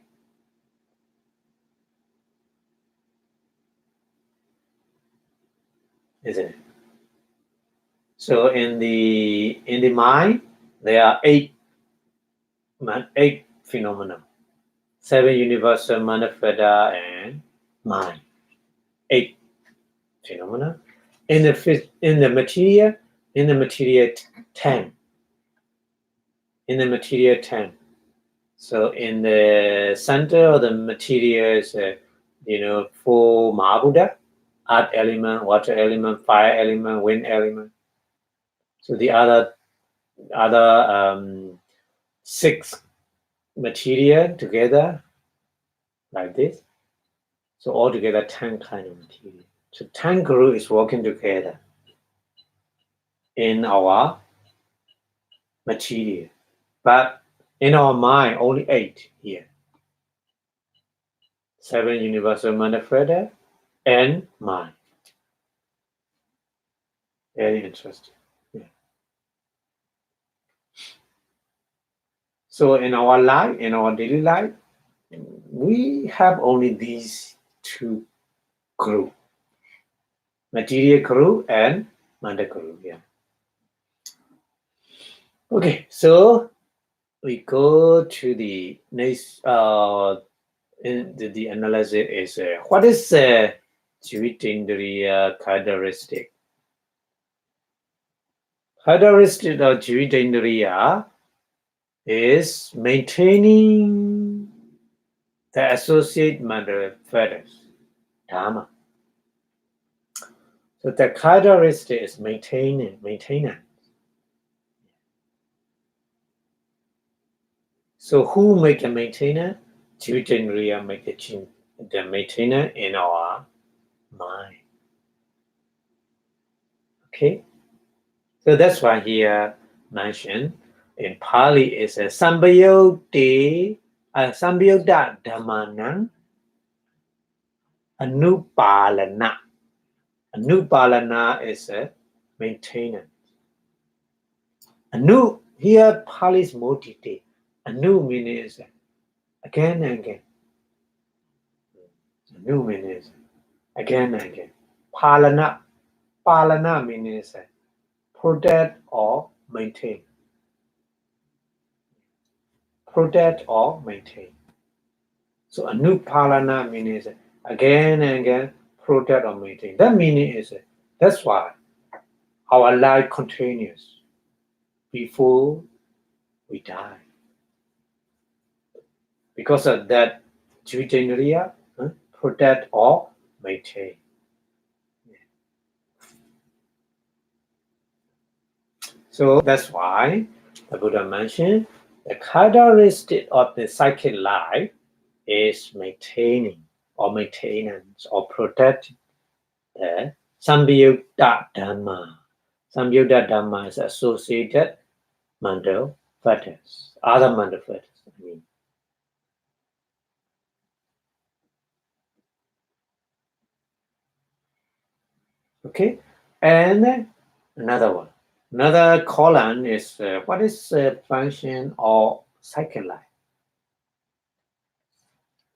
Isn't it? So in the mind, there are 8 phenomena, 7 universal manifesta and mind. 8 phenomena. In the material 10. In the material 10. So in the center of the material is 4 Mahabuddha, earth element, water element, fire element, wind element. So the other 6 material together like this. So altogether 10 kind of material. So 10 group is working together in our material. But in our mind, only 8 here. 7 universal manifesta and mind. Very interesting. Yeah. So in our life, in our daily life, we have only these two group, material group and mental group. Yeah. Okay, so we go to the next. The analysis is what is Jivitendriya characteristic? Characteristic of Jivitendriya is maintaining the associate matter fetters, dharma. So the characteristic is maintenance. So who make the maintainer? Jivitendriya make the maintainer in our mind. Okay, so that's why here mentioned in Pali is a sambayodda dhammanam anupalana. Anupalana is a maintenance. Anu here Pali is multi-day. Anu means again and again. Anu means again and again. Palana means protect or maintain. Protect or maintain. So anupalana means again and again protect or maintain. That meaning is that's why our life continues before we die. Because of that Jivitendriya, protect or maintain. So that's why the Buddha mentioned the characteristic of the psychic life is maintaining or maintenance or protecting the Sambiyutta Dhamma. Sambiyutta Dhamma is associated mental fetters, other mental fetters. I mean. Okay, and another one. Another column is what is the function of psychic life?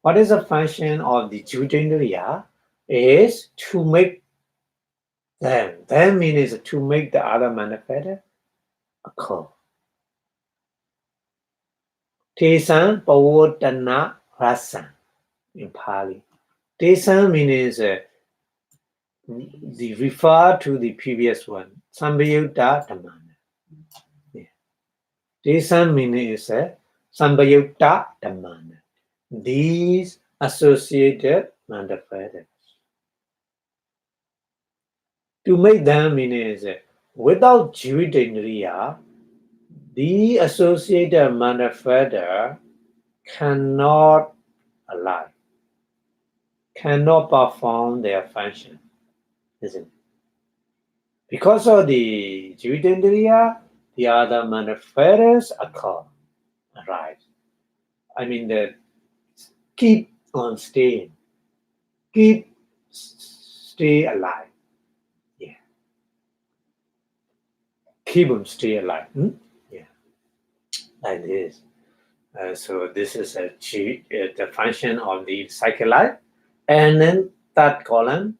What is the function of the Jivitendriya? Is to make them. Them means to make the other manifest occur. Tesan pavotana rasa in Pali. Tesan means the refer to the previous one. Sambayutta dhammana. Yeah. Tesan means sambayutta dhammana. These associated manifests. To make them means without Jivitendriya, the associated manifester cannot alive, cannot perform their function, isn't it? Because of the Jivitendriya, the other manifestors arise. I mean, the keep on staying, stay alive. Yeah, keep on stay alive. Yeah, like this. So this is the function of the psychic life. And then third column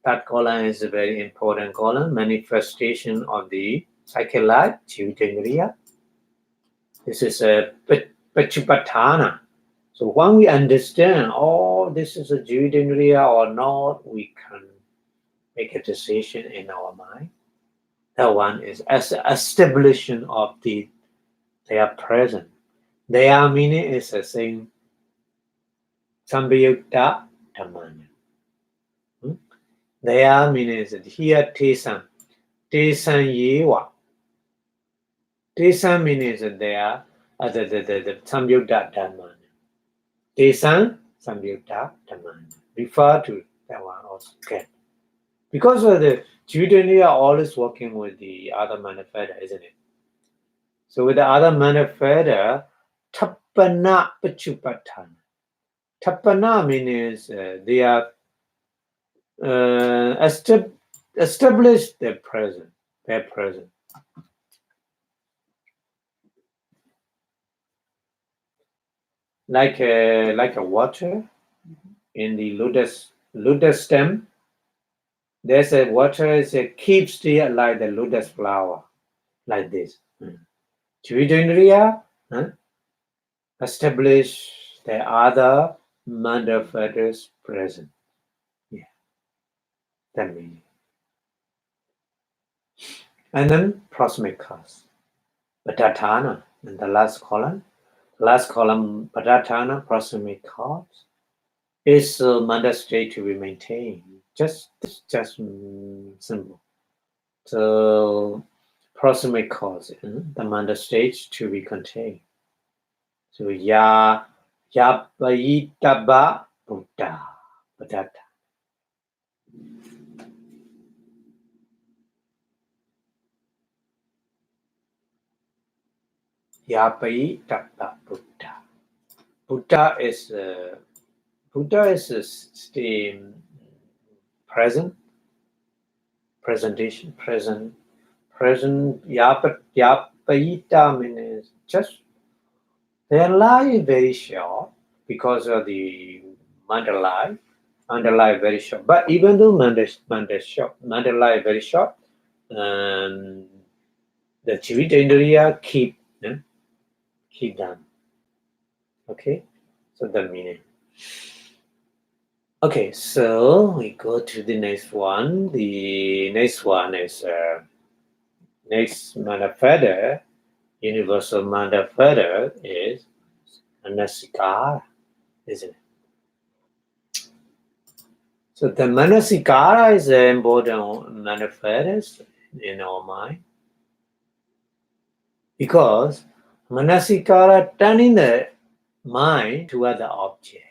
is a very important column, manifestation of the psychic life, Jivitendriya. This is a Vipassanā. So when we understand, this is a Jivitendriya or not, we can make a decision in our mind. That one is as establishment of they are present. Their meaning is the same. Sambayutta dhammana. Their meaning is here tesan. Tesan yewa. Tesan means there the Samyutta dhammana. Tesan Samyutta dhammana. Refer to that one also. Okay. Because of the Jivitendriya are always working with the other manifesta, isn't it? So with the other manifesta, tapana pachupatthana. Tapana means they are establish their present. Like a water in the lotus stem. There's a water is a keeps the like the lotus flower, like this. Chividendriya establish the other mother feathers present. Yeah, that means. And then proximate cause. Padatana in the last column. Last column, Padatana, proximate cause, is mother state to be maintained. Just simple. So proximate cause, the mother state to be contained. So Yapaitaba Buddha. Padatana. Yapaitaba Buddha. Buddha is the present, presentation, present. Yapaita means just their life is very short because of the mother life. Mother life very short. But even though mother life very short, the Chivitendriya keep them. Okay, so the meaning. Okay, so we go to the next one. The next one is next mother feather, universal mother feather is Manasikara, isn't it? So the Manasikara is an important mother feather in our mind because Manasikara turning the mind to other object.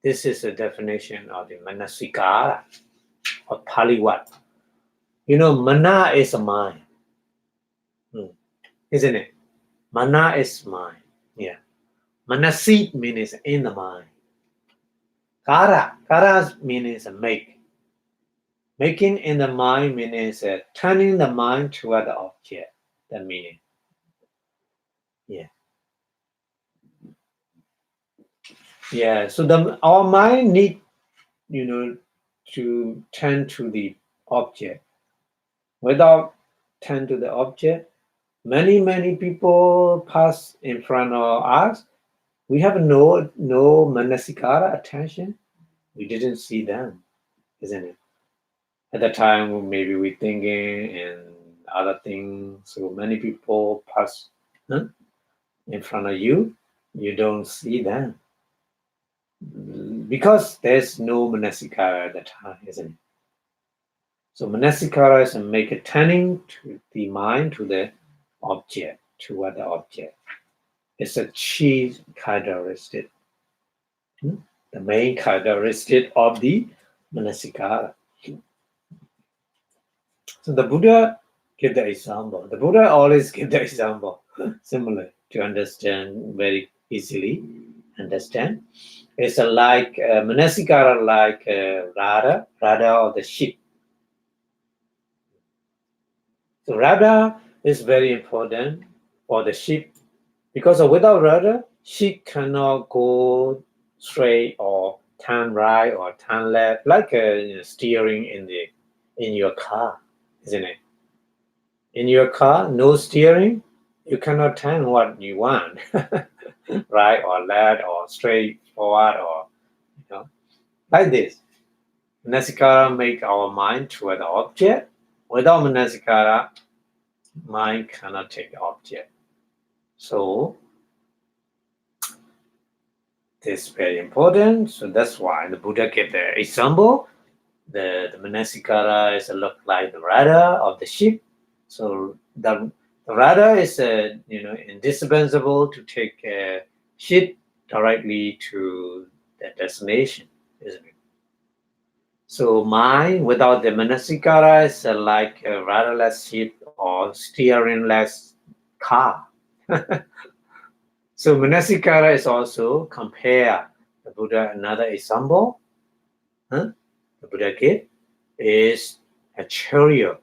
This is the definition of the Manasikara or Pali what. Mana is a mind. Isn't it? Mana is mind. Yeah. Manasit means in the mind. Kara means make. Making in the mind means turning the mind toward the object. The meaning. Yeah. Yeah. So our mind need, to turn to the object. Without turn to the object, many people pass in front of us. We have no manasikara attention. We didn't see them, isn't it? At the time, maybe we're thinking and other things. So many people pass in front of you. You don't see them because there's no manasikara at the time, isn't it? So manasikara is a make a turning to the mind to the object, to other object. It's a chief characteristic. The main characteristic of the manasikara. So the Buddha give the example. The Buddha always give the example, similar to understand very easily. Understand? It's like manasikara, like Radha or the sheep. So Radha is very important for the sheep because without Radha, sheep cannot go straight or turn right or turn left, like steering in your car, isn't it? In your car, no steering, you cannot turn what you want, right or left or straight forward or like this. Manasikara make our mind toward the object. Without Manasikara, mind cannot take the object. So this is very important. So that's why the Buddha gave the example. The Manasikara is look like the rudder of the ship. So the rudder is indispensable to take a ship directly to the destination, isn't it? So mind without the Manasikara is like a rudderless ship or steeringless car. So Manasikara is also compare the Buddha another example. the Buddha gave is a chariot.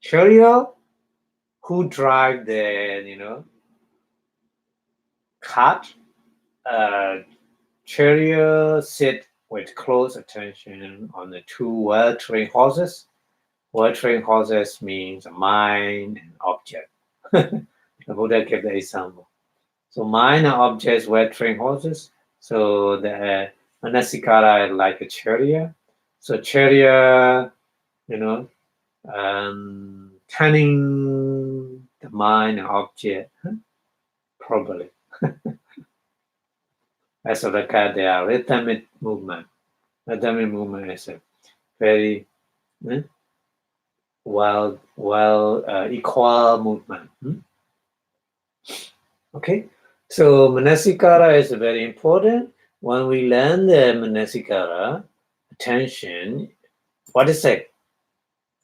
Chariot who drive the cart. Chariot sit with close attention on the two well-trained horses. Well-trained horses means mind and object. The Buddha gave the example. So mind and objects well-trained horses. So the manasikara is like a chariot. So chariot, turning the mind and object properly. As a regard, they are rhythmic movement. Rhythmic movement is a very equal movement. Okay, so manasikara is very important. When we learn the manasikara, attention, what is the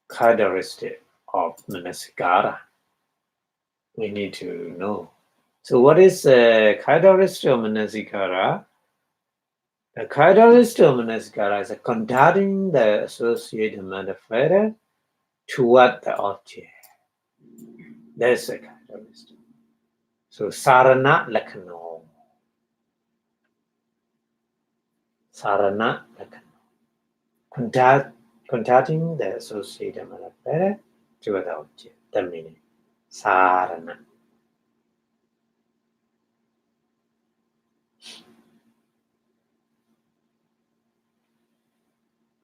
characteristic of manasikara? We need to know. So what is the characteristic of manasikara? The characteristic of manasikara is conducting the associated manifesta toward the object. That's the characteristic. So sarana lakkhano. Sarana lakkhano. Conducting the associated manifesta toward the object. That meaning sarana.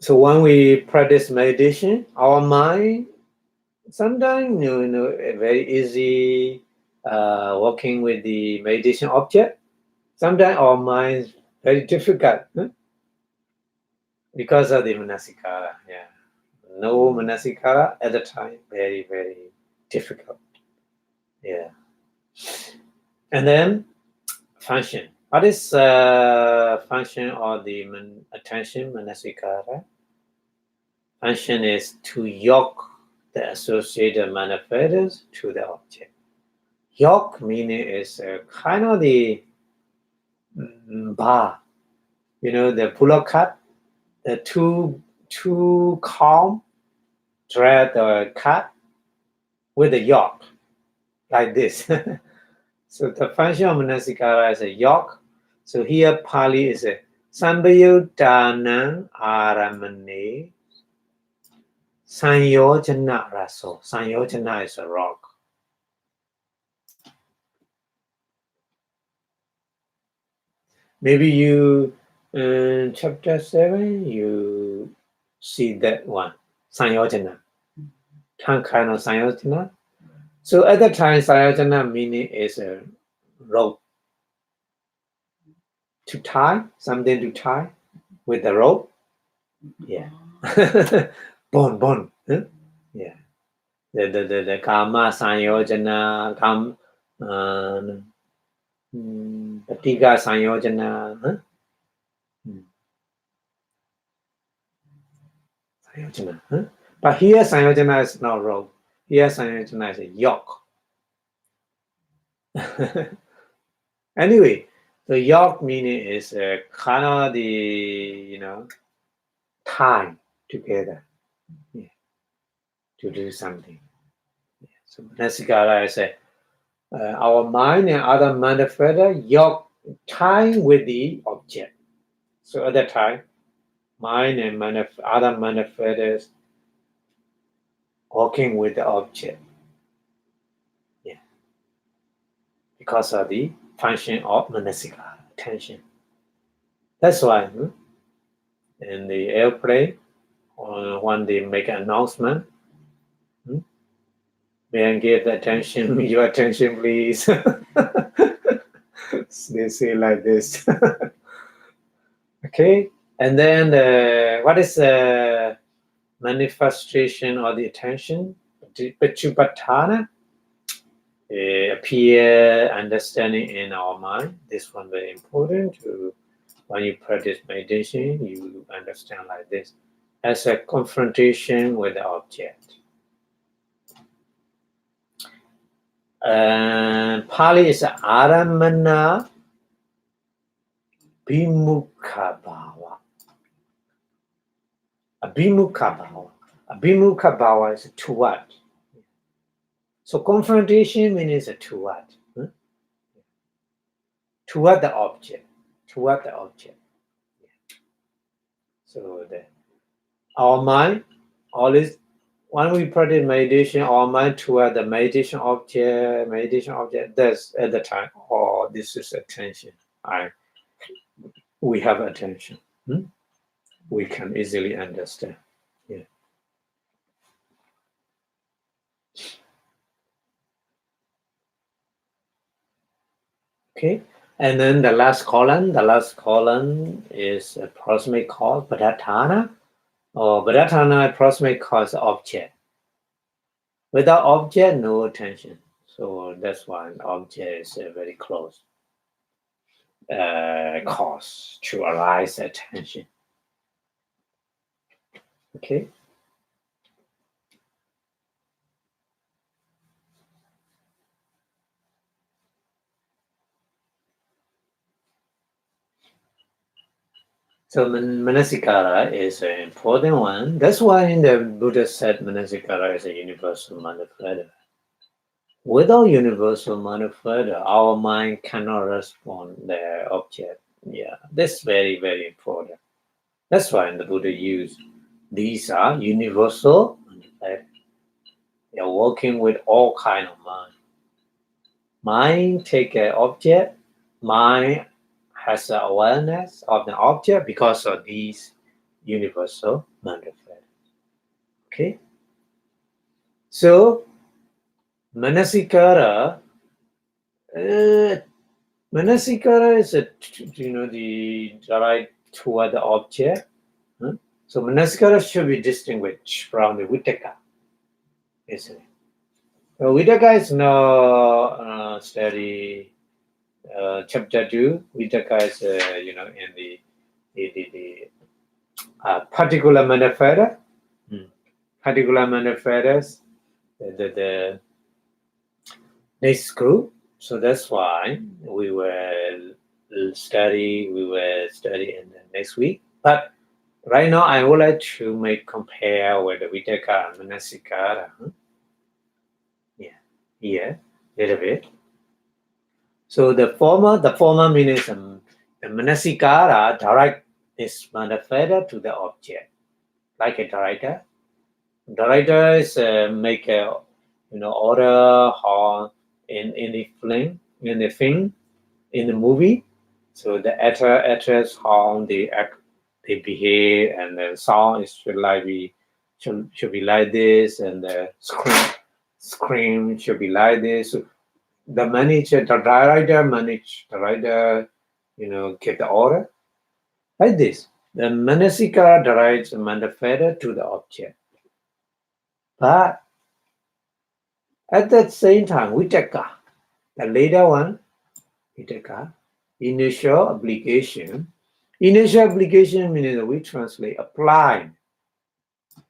So when we practice meditation, our mind sometimes very easy working with the meditation object. Sometimes our mind is very difficult because of the manasikara. Yeah, no manasikara at the time, very very difficult. Yeah, and then function. What is function of the attention manasikara? Function is to yoke the associated manifestos to the object. Yoke meaning is kind of the bar, the pull-up cut, the two calm thread the cut with the yoke like this. So the function of manasikara is a yoke. So here Pali is a Sambayutanam Aramane Sanyojana Raso. Sanyojana is a rock. Maybe you in chapter 7 you see that one. Sanyojana. Some kind of Sanyojana. So at the time Sanyojana meaning is a rope. To tie, something to tie with the rope. Yeah. Bone. Huh? Yeah. The karma sanyojana, patika sanyojana. Huh? Sanyojana. Huh? But here sanyojana is not rope. Here sanyojana is a yoke. Anyway, the yoke meaning is kind of the tie together to do something. So manasikara is our mind and other manifesta yoke tie with the object. So at that time, mind and other manifestas working with the object. Yeah. Because of the function of manasikara, attention. That's why in the airplane, when they make an announcement, may I give attention, your attention, please. They say like this. Okay, and then what is the manifestation of the attention? Vipassanā appear understanding in our mind. This one very important. When you practice meditation, you understand like this as a confrontation with the object. Pali is Aramana Bhimukha Bhava. Abhimukha bhava. Abhimukha bhava is toward. So confrontation means toward. Toward the object. Toward the object. So our mind always, when we practice meditation, our mind toward the meditation object, that's at the time, oh, this is attention. We have attention. We can easily understand. Yeah. Okay. And then the last column is approximate cause, Abhidhamma, or Abhidhamma approximate cause object. Without object, no attention. So that's why an object is very close cause to arise attention. Okay. So Manasikara is an important one. That's why in the Buddha said Manasikara is a universal manifesto. Without universal manifesto, our mind cannot respond the object. Yeah, that's very, very important. That's why the Buddha used these are universal manifesto. They are working with all kind of mind. Mind take an object. Mind has an awareness of the object because of these universal manifesto. Okay. So Manasikara. Manasikara is the right toward the object. So Manasikara should be distinguished from the Vitakka, isn't it? So Vitakka is no study chapter 2. Vitakka is in the particular manifesto. Particular manifestos, the next group. So that's why we will study in the next week. But right now, I would like to compare with the Vitakka and Manasikara. Yeah, a little bit. So the former means the Manasikara direct is manifesto to the object, like a director. Director is make a order how in the film, in the film, in the movie. So the actress how they act, they behave, and the song is should be like this, and the scream should be like this. So the director, get the order like this. The Manasika directs the manifesto to the object. But at that same time, Vitakka, the later one, Vitakka, initial application. Initial application means we translate apply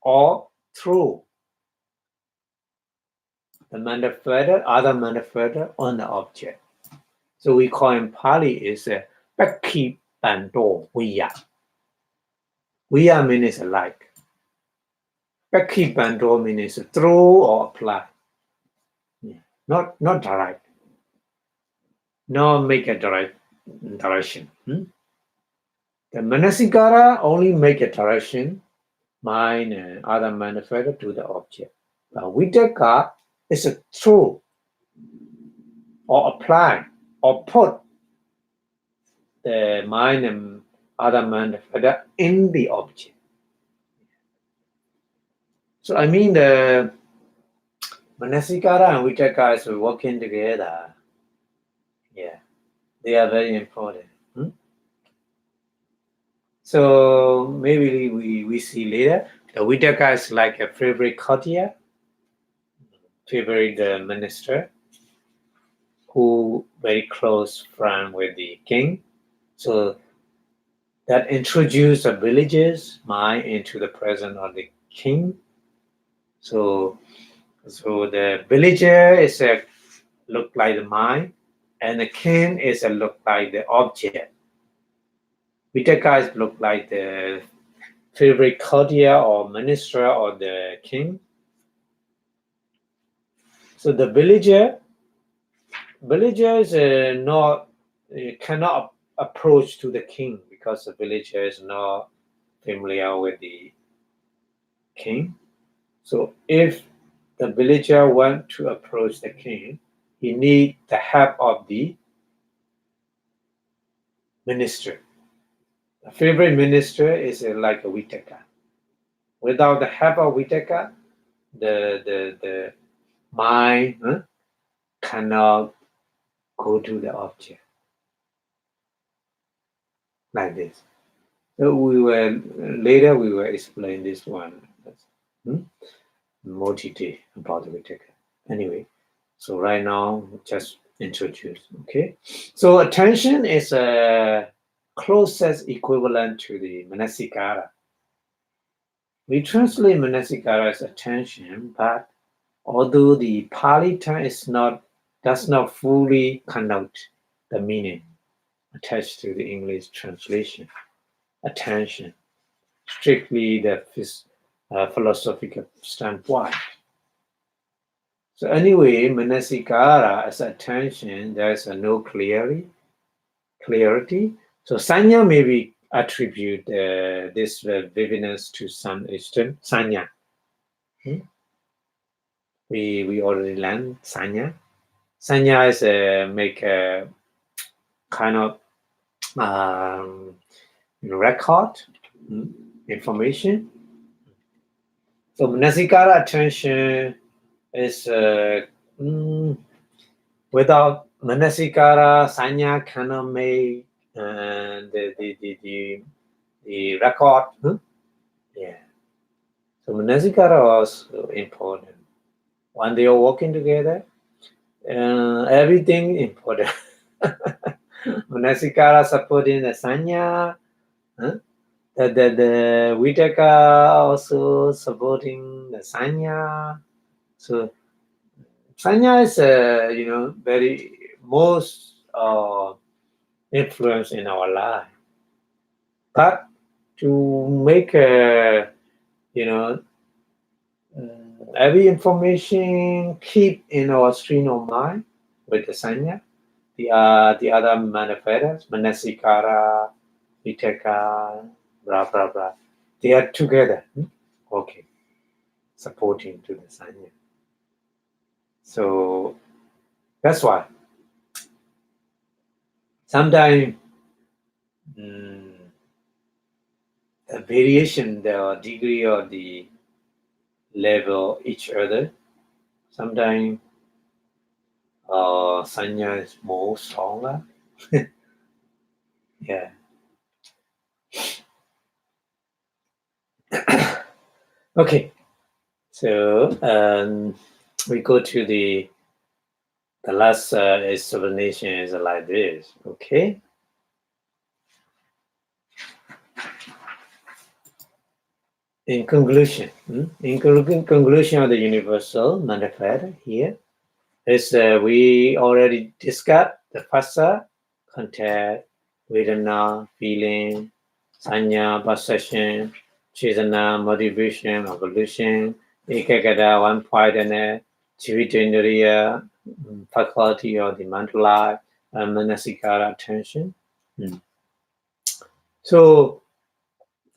or through the manifesto, other manifesto on the object. So we call in Pali is a Pakhi Panto Viya. Viya means like. Pakhi Panto means through or apply. Not direct. No make a direct direction. The Manasikara only make a direction, mind and other manifesto to the object. But Vitakka is a through or apply or put the mind and other manifesto in the object. So I mean the Manasikara and Vitakka is working together. Yeah, they are very important. So maybe we see later. The Vitakka is like a favorite courtier, favorite minister, who very close friend with the king. So that introduce the villages mind into the presence of the king. So the villager is a look like the mind, and the king is a look like the object. Vitakka is look like the favorite courtier or minister or the king. So the villager is not cannot approach to the king because the villager is not familiar with the king. So if the villager want to approach the king, he need the help of the minister. The favorite minister is like a Vitaka. Without the help of Vitaka, the mind cannot go to the object like this. So we will explain this one more detail about the Vitaka. Anyway, so right now just introduce. Okay, so attention is a closest equivalent to the manasikara. We translate manasikara as attention, but although the Pali term does not fully connote the meaning attached to the English translation, attention, strictly the philosophical standpoint. So anyway, manasikara as attention, there's no clarity. So sanya may be attribute this vividness to some extent. Sanya. We already learned sanya. Sanya is make a kind of record information. So manasikara attention is without manasikara, sanya cannot make the record. Yeah. So manasikara was important. When they are working together, everything important. Manasikara supporting the sanya. The Vitaka also supporting the sanya. So sanya is very most influence in our life. But to make every information keep in our stream of mind with the sanya, the other manifestos, manasikara, vitaka, blah blah blah. They are together. Okay. Supporting to the sanya. So that's why sometimes the variation, the degree or the level each other. Sometimes sanya is more stronger. Yeah. Okay. So we go to the last explanation is like this. Okay. In conclusion, conclusion of the universal manifest here is we already discussed the phassa, contact, vedana, feeling, sanya, perception, chetana, motivation, evolution, ekagata, one point and jivitendriya, faculty or the mental life, and manasikara attention. So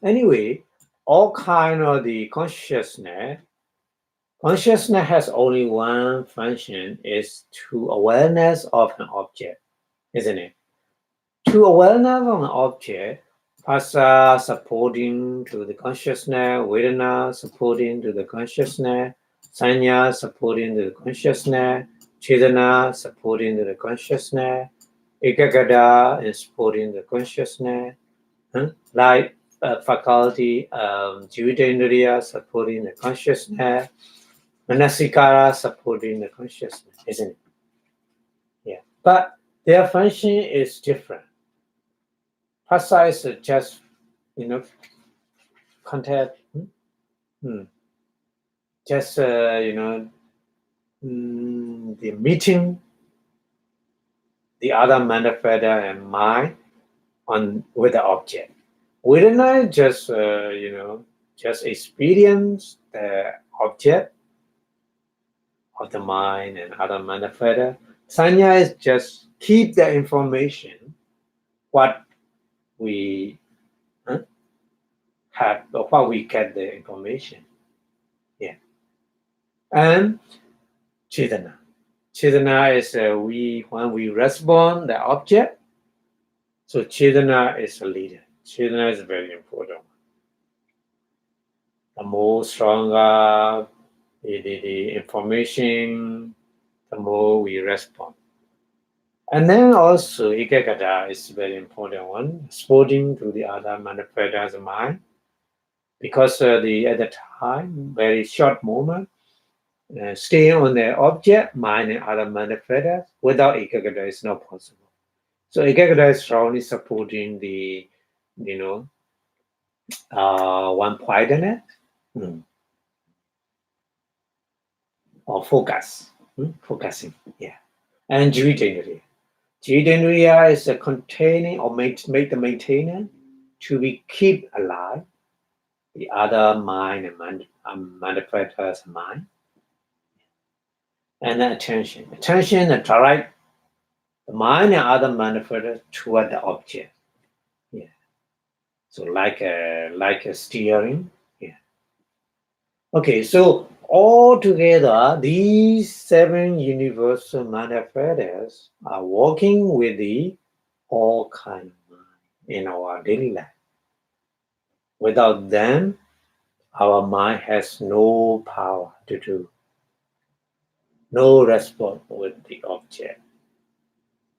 anyway, all kind of the consciousness has only one function, is to awareness of an object, isn't it? To awareness of an object, phassa supporting to the consciousness, vedana supporting to the consciousness, sanya supporting to the consciousness, chetana supporting to the consciousness, ekagata is supporting the consciousness, like faculty, jivitendriya supporting the consciousness, manasikara supporting the consciousness, isn't it? Yeah. But their function is different. Phassa is just, contact, just, the meeting the other manifesta and mind with the object. Vedana just, just experience the object of the mind and other manifesta. Sanya is just keep the information, what we have, or what we get the information. Yeah. And Chidana. Chidana is when we respond the object. So Chidana is a leader. Chidana is very important. The more stronger the information, the more we respond. And then also Ekagata is a very important one, sporting to the other manifestas of mind. Because at the time, very short moment, staying on the object, mind and other manifestas, without Ekagata is not possible. So Ekagata is strongly supporting the, one pointedness or focus, focusing, yeah. And Jivitendriya. Jivitendriya is a containing or make the maintainer to be keep alive the other mind and manifestas mind. And then attention. Attention and direct the mind and other manifestas toward the object. Yeah. So like a steering. Yeah. Okay, so all together, these 7 universal manifestas are working with the all kind of mind in our daily life. Without them, our mind has no power to do, no response with the object.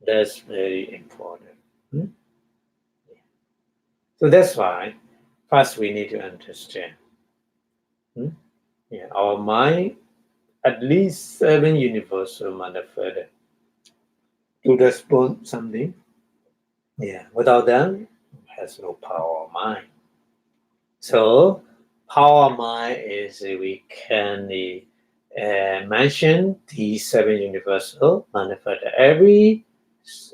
That's very important. So that's why first we need to understand. Yeah, our mind, at least 7 universal manifestas to respond something. Yeah, without them, has no power of mind. So power of mind is we can mention these 7 universal manifesta. Every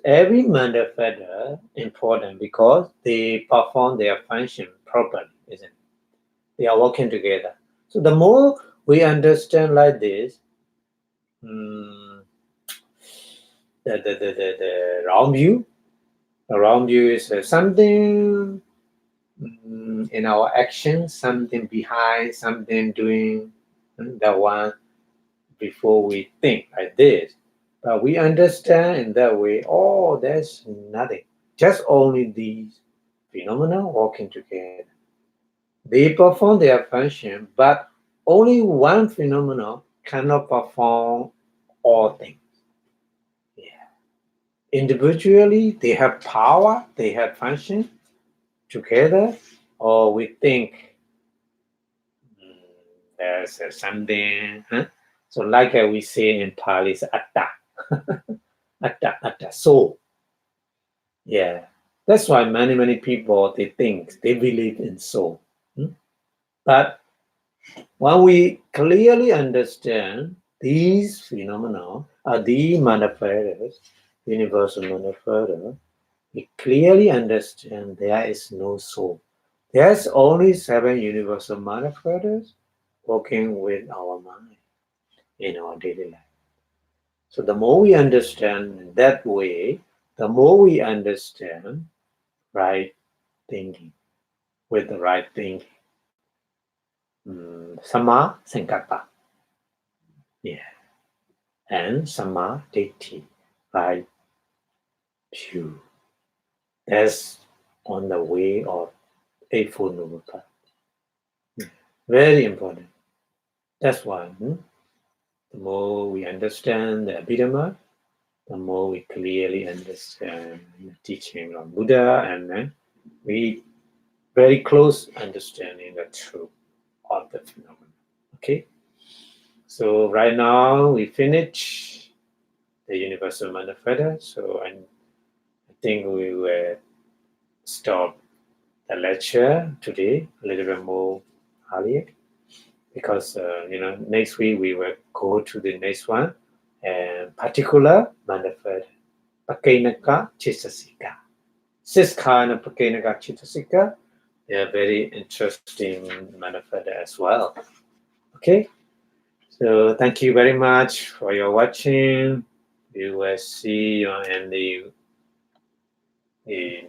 manifesta important because they perform their function properly, isn't it? They are working together. So the more we understand like this, the round view. The round view is something in our action, something behind, something doing the one before we think like this. But we understand in that way, oh, there's nothing. Just only these phenomena working together. They perform their function, but only one phenomenon cannot perform all things. Yeah. Individually, they have power, they have function together, or we think there's something. So, like we say in Pali, it's atta, atta, soul. Yeah, that's why many people they think they believe in soul. But when we clearly understand these phenomena are the manifestas, universal manifestas, we clearly understand there is no soul. There's only 7 universal manifestas working with our mind in our daily life. So the more we understand in that way, the more we understand right thinking with the right thinking. Sama Sankappa. Yeah. And Sama Ditti. Right? Pure. That's on the way of Eightfold Noble Path. Very important. That's why the more we understand the Abhidhamma, the more we clearly understand the teaching of Buddha, and then we very close understanding the truth of the phenomenon. Okay, so right now we finish the universal manifesta. So I think we will stop the lecture today a little bit more earlier because next week we will go to the next one and particular manifesta Pakenaka Chitasika. 6 kind of Pakenaka Chitasika Yeah, very interesting manifest as well. Okay, so thank you very much for your watching. We will see you in the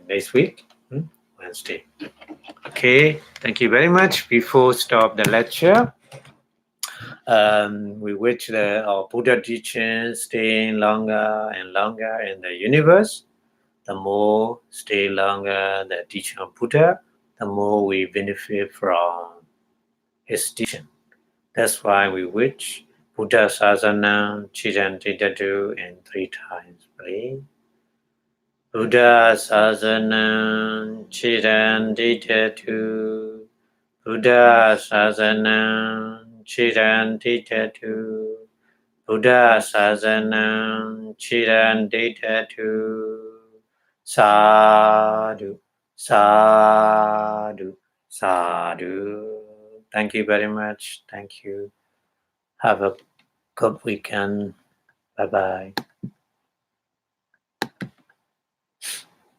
next week, Wednesday. Okay, thank you very much. Before stop the lecture, we wish our Buddha teachings staying longer and longer in the universe. The more stay longer the teaching of Buddha, the more we benefit from his teaching. That's why we wish Buddha Sasana Chirantidatu in 3 times, please. Buddha Sasana Chirantidatu. Buddha Sasana Chirantidatu. Buddha Sasana Chirantidatu. Sadhu, sadhu, sadhu. Thank you very much. Thank you. Have a good weekend. Bye bye.